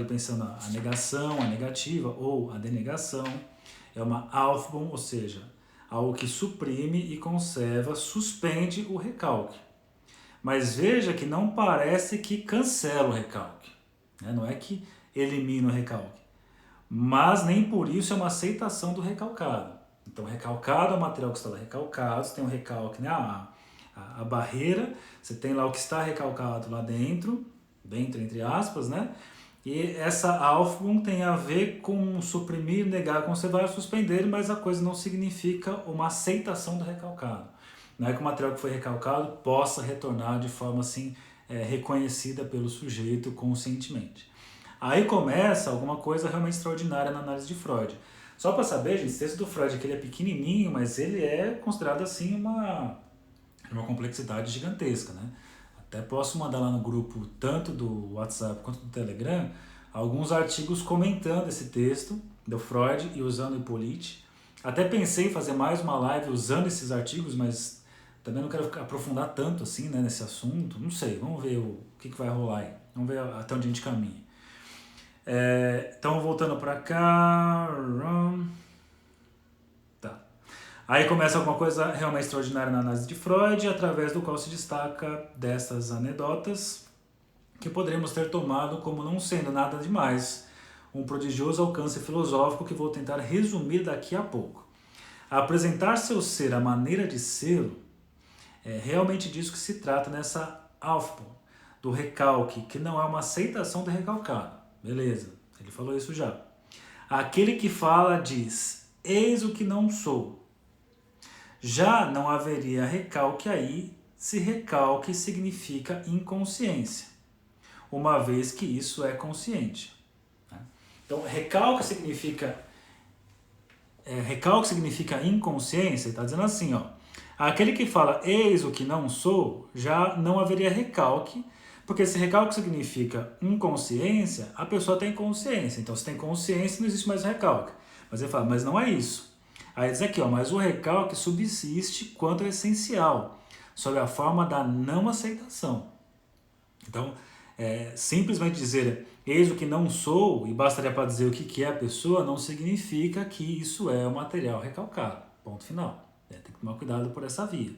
pensando a negação, a negativa ou a denegação, é uma Aufhebung, ou seja, algo que suprime e conserva, suspende o recalque. Mas veja que não parece que cancela o recalque, né? Não é que elimina o recalque, mas nem por isso é uma aceitação do recalcado. Então, recalcado é o material que está lá recalcado, você tem um recalque, né? A barreira, você tem lá o que está recalcado lá dentro entre aspas, né? E essa Aufhebung tem a ver com suprimir, negar, conservar, suspender, mas a coisa não significa uma aceitação do recalcado. Não é que o material que foi recalcado possa retornar de forma assim reconhecida pelo sujeito conscientemente. Aí começa alguma coisa realmente extraordinária na análise de Freud. Só para saber, gente, esse texto do Freud aqui ele é pequenininho, mas ele é considerado assim uma complexidade gigantesca, né? Até posso mandar lá no grupo, tanto do WhatsApp quanto do Telegram, alguns artigos comentando esse texto do Freud e usando o Hippolyte. Até pensei em fazer mais uma live usando esses artigos, mas também não quero aprofundar tanto assim, né, nesse assunto. Não sei, vamos ver o que vai rolar aí. Vamos ver até onde a gente caminha. Então, voltando para cá... Aí começa alguma coisa realmente extraordinária na análise de Freud, através do qual se destaca dessas anedotas que poderíamos ter tomado como não sendo nada demais, um prodigioso alcance filosófico que vou tentar resumir daqui a pouco. Apresentar seu ser, a maneira de ser, é realmente disso que se trata nessa Aufbau, do recalque, que não é uma aceitação do recalcado. Beleza, ele falou isso já. Aquele que fala diz, eis o que não sou. Já não haveria recalque aí, se recalque significa inconsciência, uma vez que isso é consciente. Então, recalque significa inconsciência, está dizendo assim, ó. Aquele que fala, eis o que não sou, já não haveria recalque, porque se recalque significa inconsciência, a pessoa tem consciência. Então, se tem consciência, não existe mais recalque. Mas ele fala, mas não é isso. Aí diz aqui, ó, mas o recalque subsiste quanto é essencial, sob a forma da não aceitação. Então, simplesmente dizer eis o que não sou, e bastaria para dizer o que é a pessoa, não significa que isso é o material recalcado. Ponto final. Tem que tomar cuidado por essa via.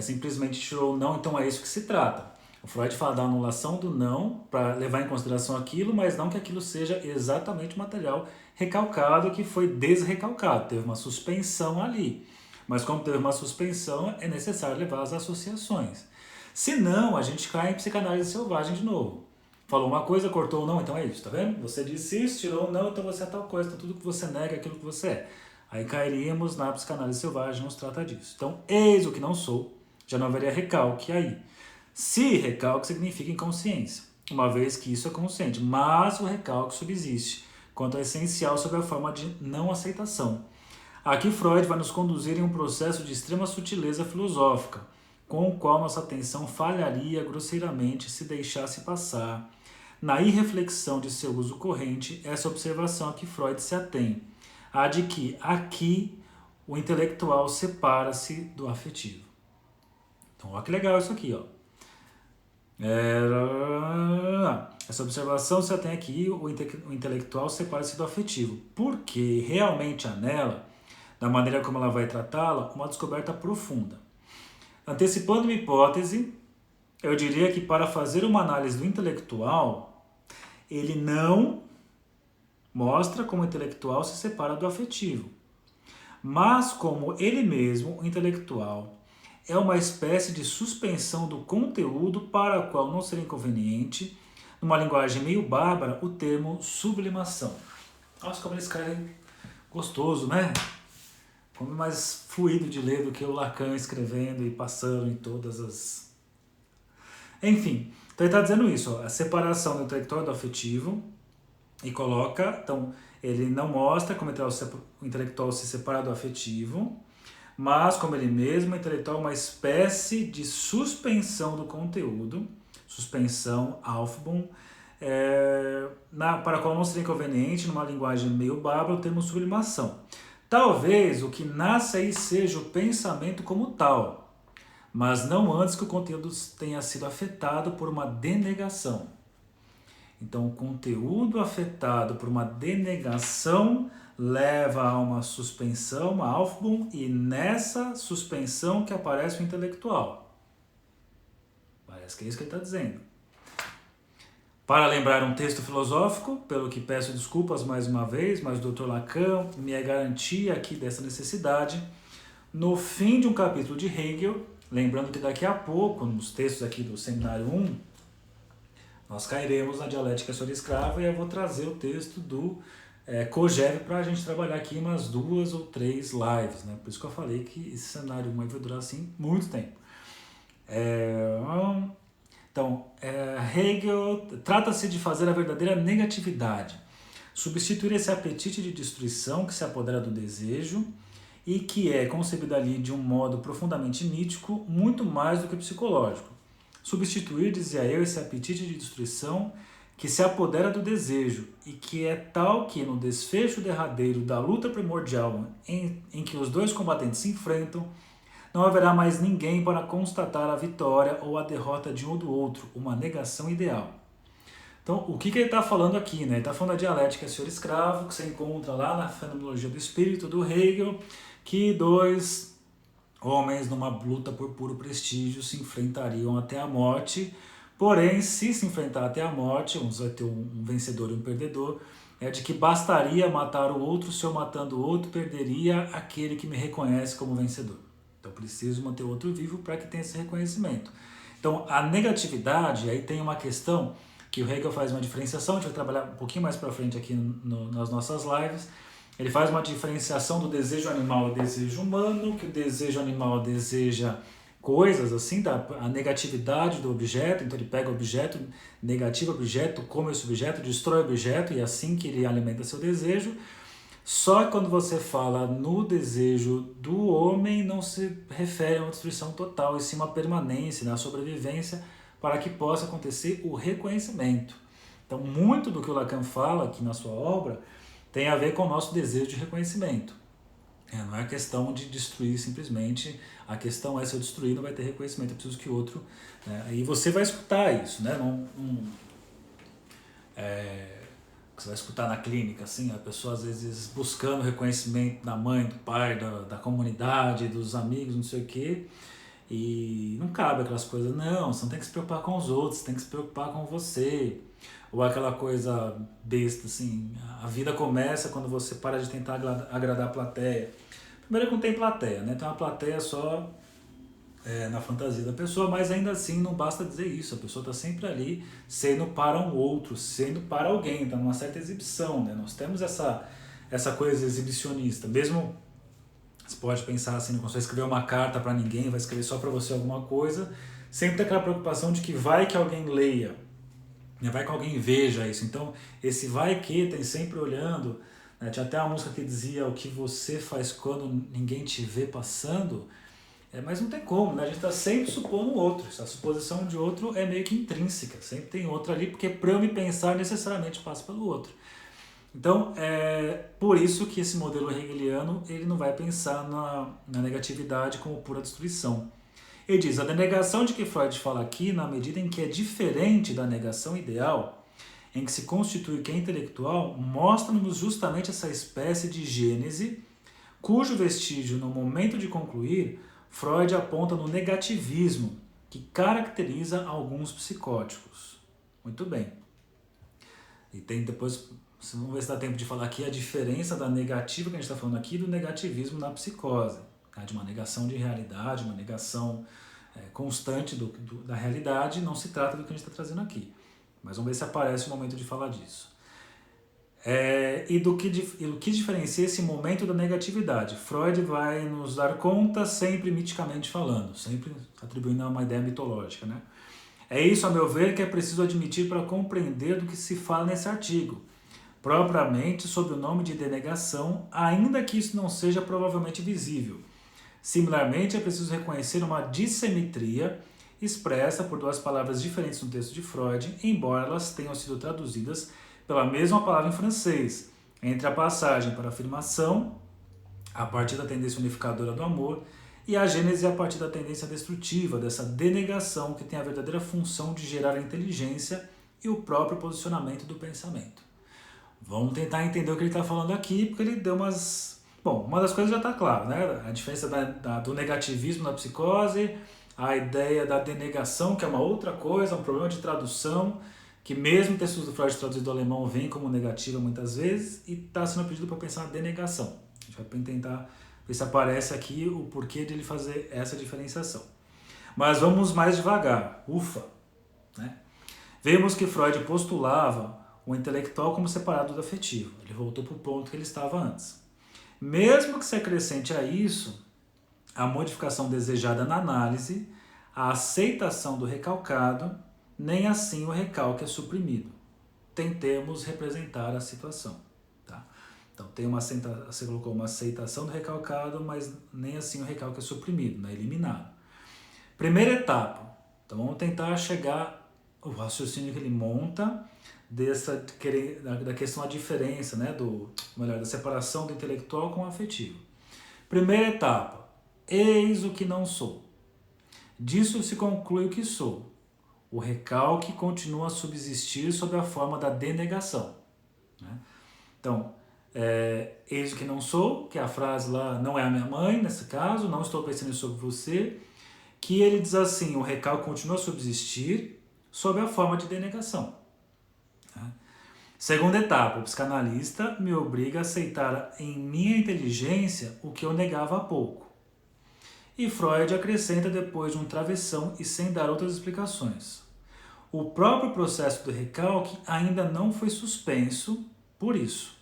Simplesmente tirou o não, então é isso que se trata. O Freud fala da anulação do não para levar em consideração aquilo, mas não que aquilo seja exatamente o material recalcado que foi desrecalcado. Teve uma suspensão ali. Mas como teve uma suspensão, é necessário levar as associações. Senão, a gente cai em psicanálise selvagem de novo. Falou uma coisa, cortou o não, então é isso, tá vendo? Você disse isso, tirou o não, então você é tal coisa. Então tudo que você nega é aquilo que você é. Aí cairíamos na psicanálise selvagem, não se trata disso. Então, eis o que não sou, já não haveria recalque aí. Se recalque significa inconsciência, uma vez que isso é consciente, mas o recalque subsiste, quanto é essencial sob a forma de não aceitação. Aqui Freud vai nos conduzir em um processo de extrema sutileza filosófica, com o qual nossa atenção falharia grosseiramente se deixasse passar, na irreflexão de seu uso corrente, essa observação a que Freud se atém, a de que aqui o intelectual separa-se do afetivo. Então, olha que legal isso aqui, ó. Essa observação se atém aqui, o intelectual separa-se do afetivo, porque realmente há nela, da maneira como ela vai tratá-la, uma descoberta profunda. Antecipando uma hipótese, eu diria que para fazer uma análise do intelectual, ele não mostra como o intelectual se separa do afetivo, mas como ele mesmo, o intelectual, é uma espécie de suspensão do conteúdo para a qual não seria inconveniente, numa linguagem meio bárbara, o termo sublimação. Nossa, como eles escrevem gostoso, né? Como mais fluido de ler do que o Lacan escrevendo e passando em todas as... Enfim, então ele está dizendo isso, ó, a separação do intelectual e do afetivo, e coloca, então, ele não mostra como o intelectual se separa do afetivo, mas, como ele mesmo, o intelectual é uma espécie de suspensão do conteúdo, suspensão, Aufbau, para a qual não seria inconveniente, numa linguagem meio bárbara, o termo sublimação. Talvez o que nasce aí seja o pensamento como tal, mas não antes que o conteúdo tenha sido afetado por uma denegação. Então, o conteúdo afetado por uma denegação leva a uma suspensão, uma Aufbau, e nessa suspensão que aparece o intelectual. Parece que é isso que ele está dizendo. Para lembrar um texto filosófico, pelo que peço desculpas mais uma vez, mas o Dr. Lacan me é garantia aqui dessa necessidade, no fim de um capítulo de Hegel, lembrando que daqui a pouco, nos textos aqui do Seminário 1, nós cairemos na dialética sobre escravo e eu vou trazer o texto do Kojève para a gente trabalhar aqui umas 2 ou 3 lives, né? Por isso que eu falei que esse cenário 1 vai durar assim muito tempo. Então, Hegel trata-se de fazer a verdadeira negatividade, substituir esse apetite de destruição que se apodera do desejo e que é concebido ali de um modo profundamente mítico, muito mais do que psicológico. Substituir, dizia eu, esse apetite de destruição que se apodera do desejo e que é tal que no desfecho derradeiro da luta primordial em que os dois combatentes se enfrentam, não haverá mais ninguém para constatar a vitória ou a derrota de um ou do outro, uma negação ideal. Então, o que ele está falando aqui? Né? Ele está falando da dialética senhor-escravo, que você encontra lá na Fenomenologia do Espírito, do Hegel, que 2 homens numa luta por puro prestígio se enfrentariam até a morte, porém, se enfrentar até a morte, vai ter um vencedor e um perdedor, é de que bastaria matar o outro, se eu matando o outro, perderia aquele que me reconhece como vencedor. Então, preciso manter o outro vivo para que tenha esse reconhecimento. Então, a negatividade, aí tem uma questão que o Hegel faz uma diferenciação, a gente vai trabalhar um pouquinho mais para frente aqui nas nossas lives. Ele faz uma diferenciação do desejo animal e desejo humano, que o desejo animal deseja coisas assim, a negatividade do objeto, então ele pega o objeto, negativa o objeto, come esse objeto, destrói o objeto, e é assim que ele alimenta seu desejo. Só que quando você fala no desejo do homem, não se refere a uma destruição total, e sim uma permanência, a sobrevivência, para que possa acontecer o reconhecimento. Então, muito do que o Lacan fala aqui na sua obra tem a ver com o nosso desejo de reconhecimento. Não é questão de destruir simplesmente, a questão é se eu destruir não vai ter reconhecimento, eu preciso que o outro... Aí você vai escutar isso, né? Você vai escutar na clínica, assim, a pessoa às vezes buscando reconhecimento da mãe, do pai, da comunidade, dos amigos, não sei o quê, e não cabe aquelas coisas, não, você não tem que se preocupar com os outros, você tem que se preocupar com você. Ou aquela coisa besta, assim, a vida começa quando você para de tentar agradar a plateia. Primeiro que não tem plateia, né? Tem uma plateia só na fantasia da pessoa, mas ainda assim não basta dizer isso, a pessoa está sempre ali sendo para um outro, sendo para alguém, está numa certa exibição, né? Nós temos essa coisa exibicionista, mesmo você pode pensar assim, não vai escrever uma carta para ninguém, vai escrever só para você alguma coisa, sempre tem aquela preocupação de que vai que alguém leia, vai que alguém veja isso. Então, esse vai que tem sempre olhando, né? Tinha até uma música que dizia o que você faz quando ninguém te vê passando, mas não tem como, né? A gente está sempre supondo o outro. Essa suposição de outro é meio que intrínseca, sempre tem outro ali, porque para eu me pensar necessariamente passa pelo outro. Então, é por isso que esse modelo hegeliano ele não vai pensar na negatividade como pura destruição. Ele diz, a denegação de que Freud fala aqui, na medida em que é diferente da negação ideal, em que se constitui o que é intelectual, mostra-nos justamente essa espécie de gênese, cujo vestígio, no momento de concluir, Freud aponta no negativismo, que caracteriza alguns psicóticos. Muito bem. E tem depois, vamos ver se dá tempo de falar aqui, a diferença da negativa que a gente está falando aqui do negativismo na psicose. De uma negação de realidade, uma negação constante da realidade, não se trata do que a gente está trazendo aqui. Mas vamos ver se aparece o momento de falar disso. E do que diferencia esse momento da negatividade? Freud vai nos dar conta, sempre miticamente falando, sempre atribuindo a uma ideia mitológica, né? É isso, a meu ver, que é preciso admitir para compreender do que se fala nesse artigo, propriamente sob o nome de denegação, ainda que isso não seja provavelmente visível. Similarmente, é preciso reconhecer uma dissimetria expressa por duas palavras diferentes no texto de Freud, embora elas tenham sido traduzidas pela mesma palavra em francês, entre a passagem para a afirmação, a partir da tendência unificadora do amor, e a gênese a partir da tendência destrutiva, dessa denegação que tem a verdadeira função de gerar a inteligência e o próprio posicionamento do pensamento. Vamos tentar entender o que ele está falando aqui, porque ele deu umas... Bom, uma das coisas já está clara, né? A diferença do negativismo na psicose, a ideia da denegação, que é uma outra coisa, um problema de tradução, que mesmo textos do Freud traduzido do alemão vem como negativa muitas vezes, e está sendo pedido para pensar na denegação. A gente vai tentar ver se aparece aqui o porquê de ele fazer essa diferenciação. Mas vamos mais devagar. Ufa! Né? Vemos que Freud postulava o intelectual como separado do afetivo. Ele voltou para o ponto que ele estava antes. Mesmo que se acrescente a isso a modificação desejada na análise, a aceitação do recalcado, nem assim o recalque é suprimido. Tentemos representar a situação. Tá? Então você colocou uma aceitação do recalcado, mas nem assim o recalque é suprimido, é eliminado. Primeira etapa. Então vamos tentar chegar ao raciocínio que ele monta da questão da diferença, né, da separação do intelectual com o afetivo. Primeira etapa. Eis o que não sou. Disso se conclui o que sou. O recalque continua a subsistir sob a forma da denegação. Né? Então, eis o que não sou, que é a frase lá, não é a minha mãe, nesse caso, não estou pensando sobre você, que ele diz assim, o recalque continua a subsistir sob a forma de denegação. Né? Segunda etapa, o psicanalista me obriga a aceitar em minha inteligência o que eu negava há pouco. E Freud acrescenta depois de um travessão e sem dar outras explicações. O próprio processo do recalque ainda não foi suspenso por isso.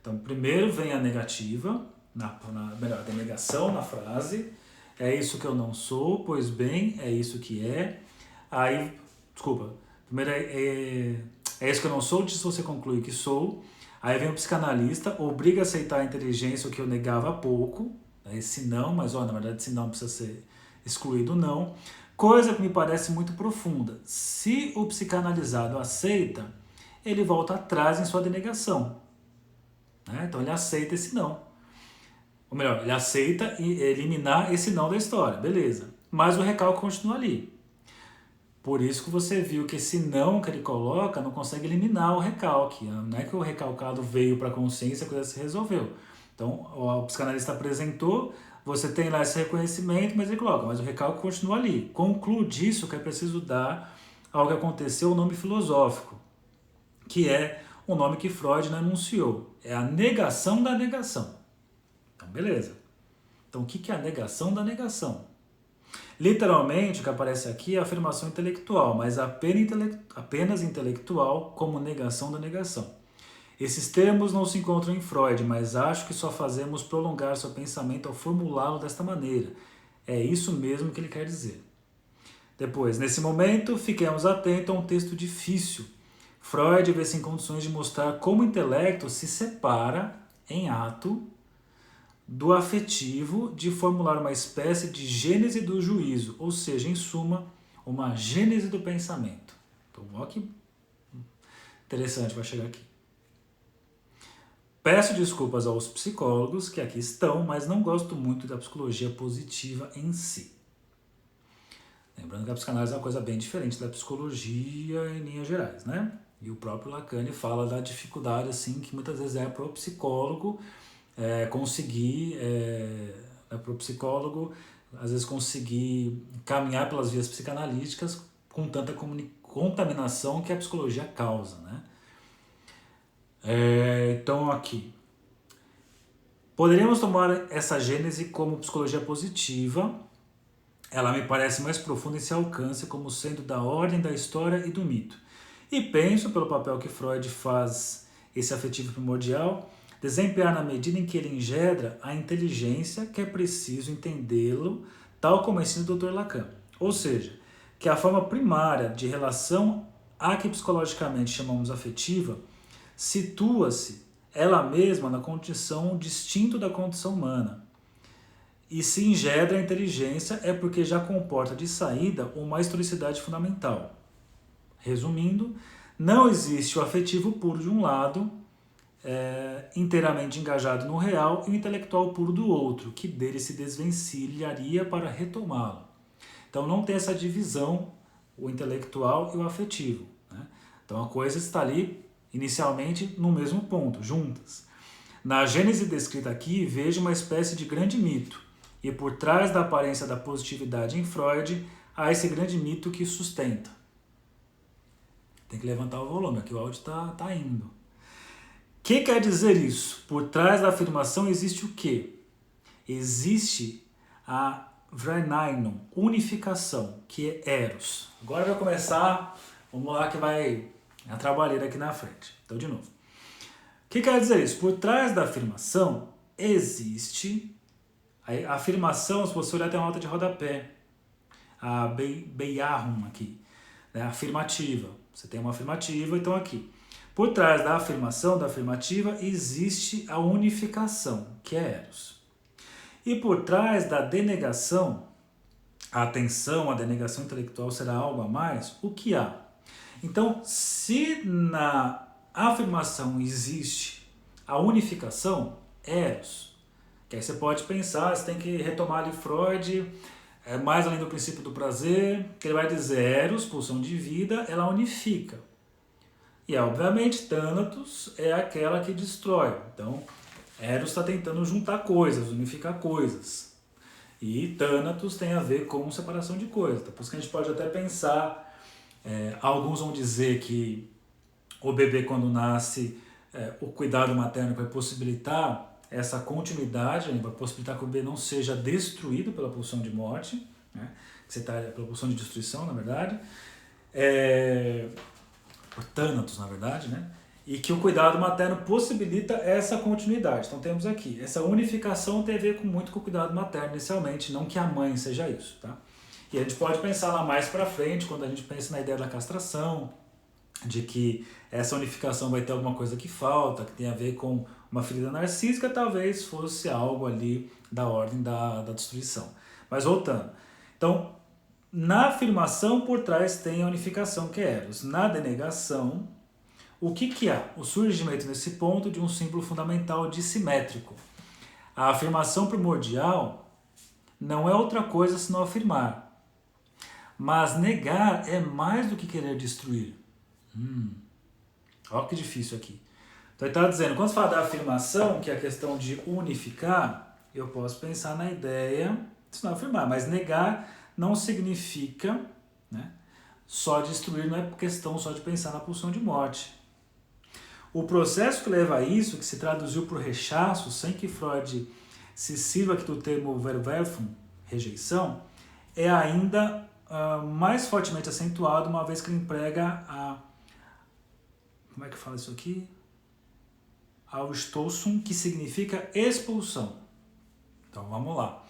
Então, primeiro vem a negativa, melhor, a negação na frase. É isso que eu não sou, pois bem, é isso que é. Aí, desculpa, primeiro é isso que eu não sou, se você conclui que sou. Aí vem o psicanalista, obriga a aceitar a inteligência, o que eu negava há pouco. Esse não, mas na verdade esse não precisa ser excluído não. Coisa que me parece muito profunda. Se o psicanalizado aceita, ele volta atrás em sua denegação. Então ele aceita esse não. Ou melhor, ele aceita eliminar esse não da história, beleza. Mas o recalque continua ali. Por isso que você viu que esse não que ele coloca não consegue eliminar o recalque. Não é que o recalcado veio para a consciência e a coisa se resolveu. Então o psicanalista apresentou, você tem lá esse reconhecimento, mas ele coloca, mas o recalque continua ali. Concluo disso que é preciso dar ao que aconteceu o nome filosófico, que é o nome que Freud não enunciou. É a negação da negação. Então, beleza. Então, o que é a negação da negação? Literalmente, o que aparece aqui é a afirmação intelectual, mas apenas intelectual como negação da negação. Esses termos não se encontram em Freud, mas acho que só fazemos prolongar seu pensamento ao formulá-lo desta maneira. É isso mesmo que ele quer dizer. Depois, nesse momento, fiquemos atentos a um texto difícil. Freud vê-se em condições de mostrar como o intelecto se separa, em ato, do afetivo, de formular uma espécie de gênese do juízo, ou seja, em suma, uma gênese do pensamento. Então, olha que interessante vai chegar aqui. Peço desculpas aos psicólogos que aqui estão, mas não gosto muito da psicologia positiva em si. Lembrando que a psicanálise é uma coisa bem diferente da psicologia em linhas gerais, né? E o próprio Lacan fala da dificuldade assim, que muitas vezes é para o psicólogo conseguir, para o psicólogo, às vezes conseguir caminhar pelas vias psicanalíticas com tanta contaminação que a psicologia causa, né? Então aqui, poderíamos tomar essa gênese como psicologia positiva. Ela me parece mais profunda em seu alcance como sendo da ordem da história e do mito. E penso, pelo papel que Freud faz esse afetivo primordial, desempenhar na medida em que ele engendra a inteligência que é preciso entendê-lo, tal como ensina o Dr. Lacan. Ou seja, que a forma primária de relação a que psicologicamente chamamos afetiva situa-se ela mesma na condição distinta da condição humana. E se engendra a inteligência é porque já comporta de saída uma historicidade fundamental. Resumindo, não existe o afetivo puro de um lado, inteiramente engajado no real, e o intelectual puro do outro, que dele se desvencilharia para retomá-lo. Então não tem essa divisão, o intelectual e o afetivo, né? Então a coisa está ali, inicialmente, no mesmo ponto, juntas. Na gênese descrita aqui, vejo uma espécie de grande mito, e por trás da aparência da positividade em Freud, há esse grande mito que sustenta. Tem que levantar o volume, aqui o áudio está indo. O que quer dizer isso? Por trás da afirmação existe o quê? Existe a Verneinung, unificação, que é Eros. Agora vai começar, vamos lá que vai a trabalheira aqui na frente. Então, de novo. O que quer dizer isso? Por trás da afirmação existe... A afirmação, se você olhar, tem uma nota de rodapé. A Beyahum aqui. Né? Afirmativa. Você tem uma afirmativa, então aqui. Por trás da afirmação, da afirmativa, existe a unificação, que é Eros. E por trás da denegação, a atenção, a denegação intelectual será algo a mais, o que há? Então, se na afirmação existe a unificação, Eros, que aí você pode pensar, você tem que retomar ali Freud, mais além do princípio do prazer, que ele vai dizer Eros, pulsão de vida, ela unifica. E, obviamente, Thanatos é aquela que destrói. Então, Eros está tentando juntar coisas, unificar coisas. E Thanatos tem a ver com separação de coisas. Então, por isso que a gente pode até pensar, alguns vão dizer que o bebê quando nasce, o cuidado materno vai possibilitar essa continuidade, vai possibilitar que o bebê não seja destruído pela pulsão de morte, né? Pela pulsão de destruição, na verdade, por Thanatos, na verdade, né? E que o cuidado materno possibilita essa continuidade. Então temos aqui, essa unificação tem a ver muito com o cuidado materno inicialmente, não que a mãe seja isso, tá? E a gente pode pensar lá mais para frente, quando a gente pensa na ideia da castração, de que essa unificação vai ter alguma coisa que falta, que tem a ver com uma ferida narcísica, talvez fosse algo ali da ordem da destruição. Mas voltando. Então, na afirmação por trás tem a unificação que é Eros. Na denegação, o que há? O surgimento nesse ponto de um símbolo fundamental dissimétrico. A afirmação primordial não é outra coisa senão afirmar. Mas negar é mais do que querer destruir. Olha que difícil aqui. Então ele está dizendo, quando se fala da afirmação, que é a questão de unificar, eu posso pensar na ideia de não afirmar, mas negar não significa, né, só destruir, não é questão só de pensar na pulsão de morte. O processo que leva a isso, que se traduziu por rechaço, sem que Freud se sirva aqui do termo Verwerfung, rejeição, é ainda mais fortemente acentuado, uma vez que ele emprega a... Como é que fala isso aqui? Ausstoßung, que significa expulsão. Então vamos lá.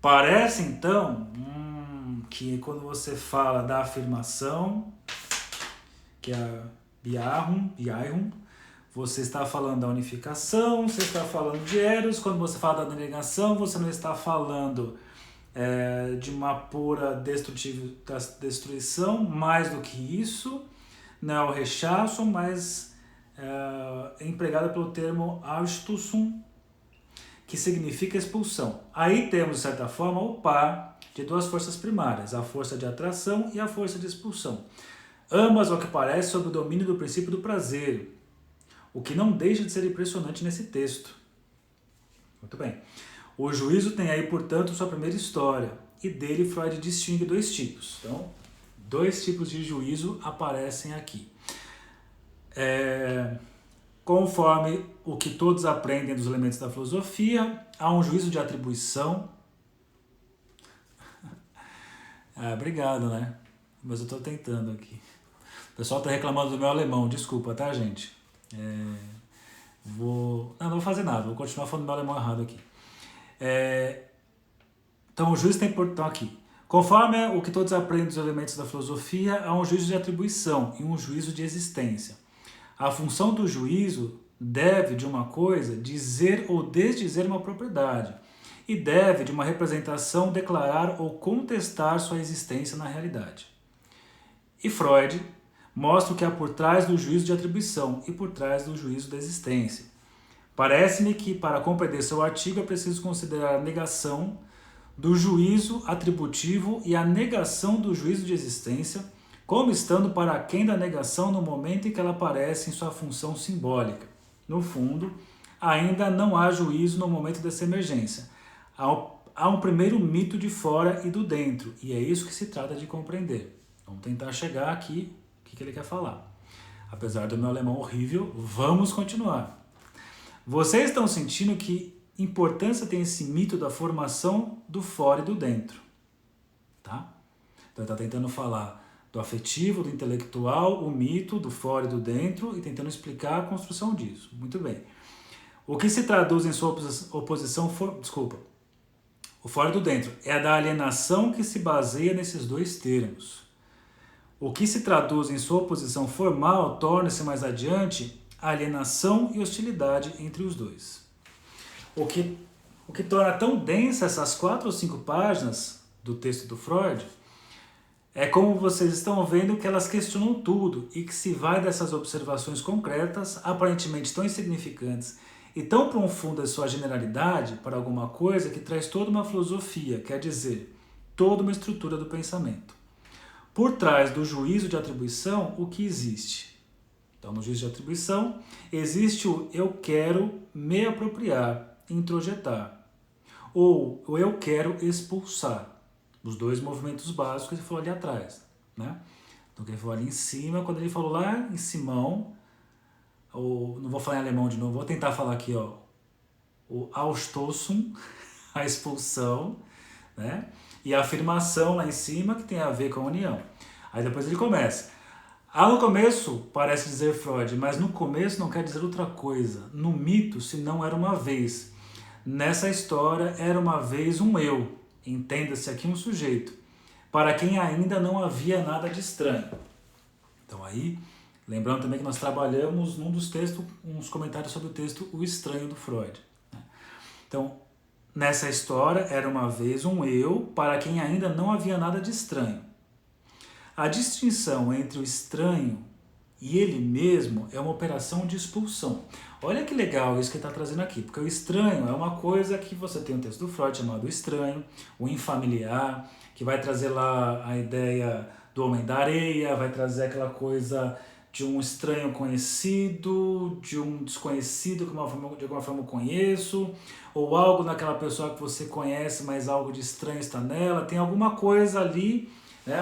Parece então que quando você fala da afirmação, que é a Beiarrung, você está falando da unificação, você está falando de Eros. Quando você fala da denegação, você não está falando de uma pura destruição, mais do que isso, não é o rechaço, mas é empregada pelo termo Ausstoßung, que significa expulsão. Aí temos, de certa forma, o par de duas forças primárias, a força de atração e a força de expulsão. Ambas, ao que parece, sob o domínio do princípio do prazer, o que não deixa de ser impressionante nesse texto. Muito bem. O juízo tem aí, portanto, sua primeira história, e dele Freud distingue dois tipos. Então, dois tipos de juízo aparecem aqui. Conforme o que todos aprendem dos elementos da filosofia, há um juízo de atribuição. Obrigado, né? Mas eu estou tentando aqui. O pessoal está reclamando do meu alemão, desculpa, tá, gente? Não vou fazer nada, vou continuar falando meu alemão errado aqui. Então, o juízo tem portanto aqui. Conforme o que todos aprendem dos elementos da filosofia, há um juízo de atribuição e um juízo de existência. A função do juízo deve, de uma coisa, dizer ou desdizer uma propriedade, e deve, de uma representação, declarar ou contestar sua existência na realidade. E Freud mostra o que há por trás do juízo de atribuição e por trás do juízo da existência. Parece-me que, para compreender seu artigo, é preciso considerar a negação do juízo atributivo e a negação do juízo de existência, como estando para aquém da negação no momento em que ela aparece em sua função simbólica. No fundo, ainda não há juízo no momento dessa emergência. Há um primeiro mito de fora e do dentro, e é isso que se trata de compreender. Vamos tentar chegar aqui, o que ele quer falar. Apesar do meu alemão horrível, vamos continuar. Vocês estão sentindo que importância tem esse mito da formação do fora e do dentro, tá? Então ele está tentando falar do afetivo, do intelectual, o mito do fora e do dentro, e tentando explicar a construção disso. Muito bem. O que se traduz em sua oposição, o fora e do dentro, é a da alienação que se baseia nesses dois termos. O que se traduz em sua oposição formal torna-se mais adiante a alienação e hostilidade entre os dois. O que torna tão densa essas 4 ou 5 páginas do texto do Freud é como vocês estão vendo que elas questionam tudo e que se vai dessas observações concretas, aparentemente tão insignificantes e tão profundas em sua generalidade, para alguma coisa que traz toda uma filosofia, quer dizer, toda uma estrutura do pensamento. Por trás do juízo de atribuição, o que existe? Então, no juízo de atribuição, existe o eu quero me apropriar, introjetar, ou o eu quero expulsar, os dois movimentos básicos que ele falou ali atrás, né? do que ele falou ali em cima, quando ele falou lá em Simão, não vou falar em alemão de novo, vou tentar falar aqui, ó, o Ausstoßung, a expulsão, né? E a afirmação lá em cima, que tem a ver com a união. Aí depois ele começa. No começo, parece dizer Freud, mas no começo não quer dizer outra coisa. No mito, se não era uma vez. Nessa história, era uma vez um eu, entenda-se aqui um sujeito, para quem ainda não havia nada de estranho. Então aí, lembrando também que nós trabalhamos num dos textos, uns comentários sobre o texto O Estranho do Freud. Então, nessa história, era uma vez um eu, para quem ainda não havia nada de estranho. A distinção entre o estranho e ele mesmo é uma operação de expulsão. Olha que legal isso que ele está trazendo aqui, porque o estranho é uma coisa que você tem um texto do Freud chamado estranho, o infamiliar, que vai trazer lá a ideia do homem da areia, vai trazer aquela coisa de um estranho conhecido, de um desconhecido que de alguma forma eu conheço, ou algo naquela pessoa que você conhece, mas algo de estranho está nela, tem alguma coisa ali, né?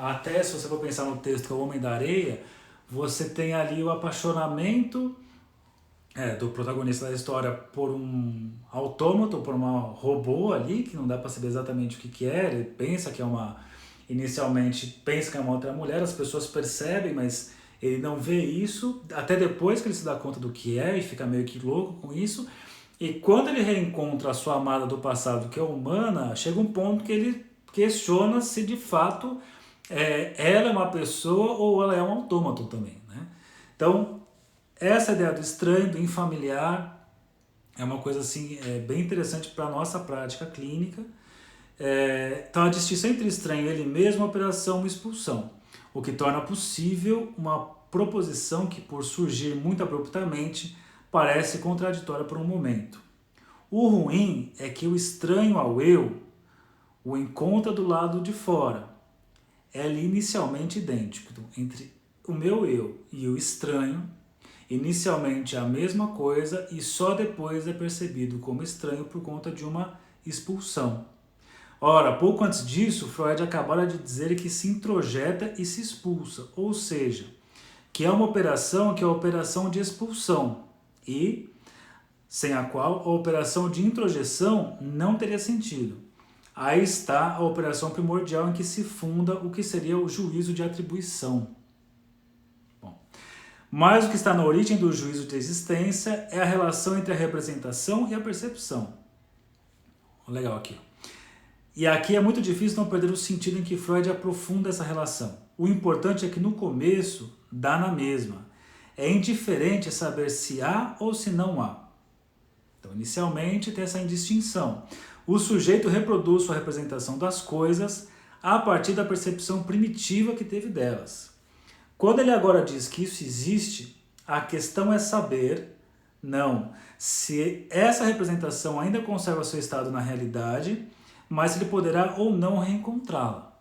Até se você for pensar no texto que é o Homem da Areia, você tem ali o apaixonamento do protagonista da história por um autômato, por um robô ali, que não dá para saber exatamente o que é, ele pensa que é inicialmente pensa que é uma outra mulher, as pessoas percebem, mas ele não vê isso, até depois que ele se dá conta do que é e fica meio que louco com isso, e quando ele reencontra a sua amada do passado, que é humana, chega um ponto que ele questiona se de fato ela é uma pessoa ou ela é um autômaton também, né? Então, essa ideia do estranho, do infamiliar, é uma coisa assim, bem interessante para a nossa prática clínica. Então, a distinção entre estranho e ele mesmo é uma operação, uma expulsão, o que torna possível uma proposição que, por surgir muito abruptamente, parece contraditória por um momento. O ruim é que o estranho ao eu o encontra do lado de fora. É inicialmente idêntico. Então, entre o meu eu e o estranho, inicialmente é a mesma coisa e só depois é percebido como estranho por conta de uma expulsão. Ora, pouco antes disso, Freud acabara de dizer que se introjeta e se expulsa, ou seja, que é uma operação que é a operação de expulsão e sem a qual a operação de introjeção não teria sentido. Aí está a operação primordial em que se funda o que seria o juízo de atribuição. Bom, mas o que está na origem do juízo de existência é a relação entre a representação e a percepção. Legal aqui. E aqui é muito difícil não perder o sentido em que Freud aprofunda essa relação. O importante é que no começo dá na mesma. É indiferente saber se há ou se não há. Então, inicialmente tem essa indistinção. O sujeito reproduz sua representação das coisas a partir da percepção primitiva que teve delas. Quando ele agora diz que isso existe, a questão é saber, não, se essa representação ainda conserva seu estado na realidade, mas ele poderá ou não reencontrá-la.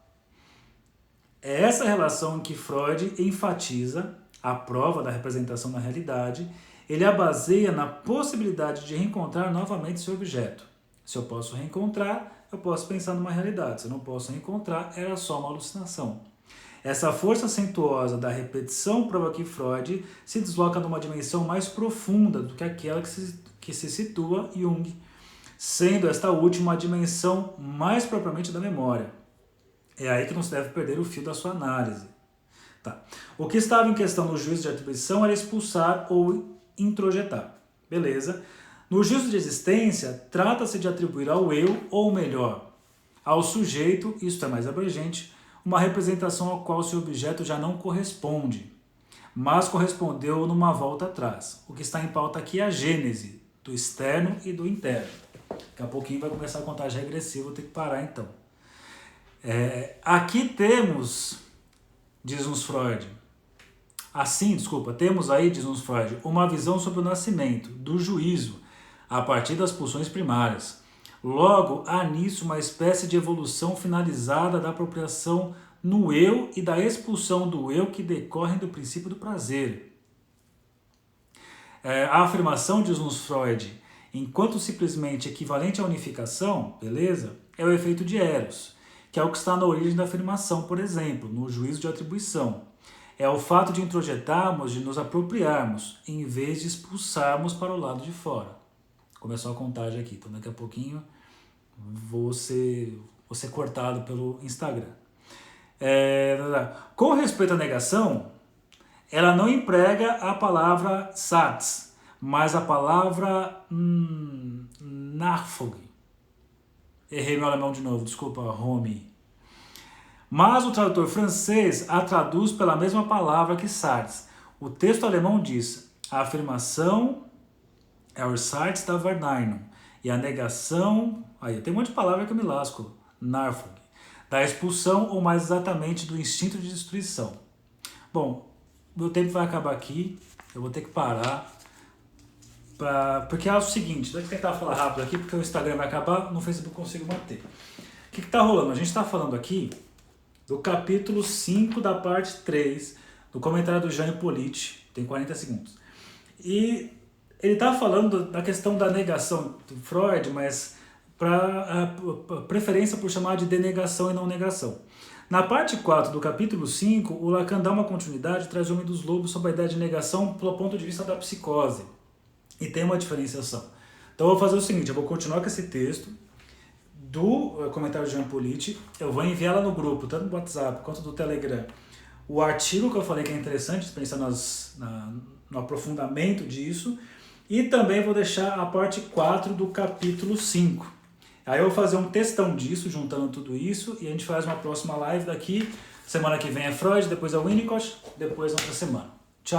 É essa relação em que Freud enfatiza a prova da representação na realidade, ele a baseia na possibilidade de reencontrar novamente seu objeto. Se eu posso reencontrar, eu posso pensar numa realidade. Se eu não posso reencontrar, era só uma alucinação. Essa força acentuosa da repetição prova que Freud se desloca numa dimensão mais profunda do que aquela que se situa Jung, sendo esta última a dimensão mais propriamente da memória. É aí que não se deve perder o fio da sua análise. Tá. O que estava em questão no juízo de atribuição era expulsar ou introjetar. Beleza? No juízo de existência, trata-se de atribuir ao eu, ou melhor, ao sujeito, isto é mais abrangente, uma representação ao qual seu objeto já não corresponde, mas correspondeu numa volta atrás. O que está em pauta aqui é a gênese do externo e do interno. Daqui a pouquinho vai começar a contagem regressiva, vou ter que parar então. Aqui temos, diz-nos Freud, temos aí, diz-nos Freud, uma visão sobre o nascimento, do juízo, a partir das pulsões primárias. Logo, há nisso uma espécie de evolução finalizada da apropriação no eu e da expulsão do eu que decorrem do princípio do prazer. A afirmação, diz-nos Freud, enquanto simplesmente equivalente à unificação, beleza, é o efeito de Eros, que é o que está na origem da afirmação, por exemplo, no juízo de atribuição. É o fato de introjetarmos, de nos apropriarmos, em vez de expulsarmos para o lado de fora. Começou a contagem aqui, então daqui a pouquinho vou ser cortado pelo Instagram. Com respeito à negação, ela não emprega a palavra Satz, mas a palavra Nachfolge. Errei meu alemão de novo, desculpa, Romy. Mas o tradutor francês a traduz pela mesma palavra que Satz. O texto alemão diz: a afirmação é o Satz da Verneinung, e a negação, aí tem um monte de palavra que eu me lasco, Nachfolge, da expulsão ou mais exatamente do instinto de destruição. Bom, meu tempo vai acabar aqui, eu vou ter que parar, porque é o seguinte, vou tentar falar rápido aqui, porque o Instagram vai acabar, no Facebook eu consigo manter. O que está rolando? A gente está falando aqui do capítulo 5 da parte 3, do comentário do Jean Hippolyte, tem 40 segundos. E ele está falando da questão da negação do Freud, mas para preferência por chamar de denegação e não negação. Na parte 4 do capítulo 5, o Lacan dá uma continuidade e traz o Homem dos Lobos sobre a ideia de negação pelo ponto de vista da psicose. E tem uma diferenciação. Então eu vou fazer o seguinte, eu vou continuar com esse texto do comentário de Jean Hippolyte, eu vou enviar lá no grupo, tanto no WhatsApp quanto no Telegram, o artigo que eu falei que é interessante, pensar no aprofundamento disso, e também vou deixar a parte 4 do capítulo 5. Aí eu vou fazer um textão disso, juntando tudo isso, e a gente faz uma próxima live daqui. Semana que vem é Freud, depois é Winnicott, depois outra semana.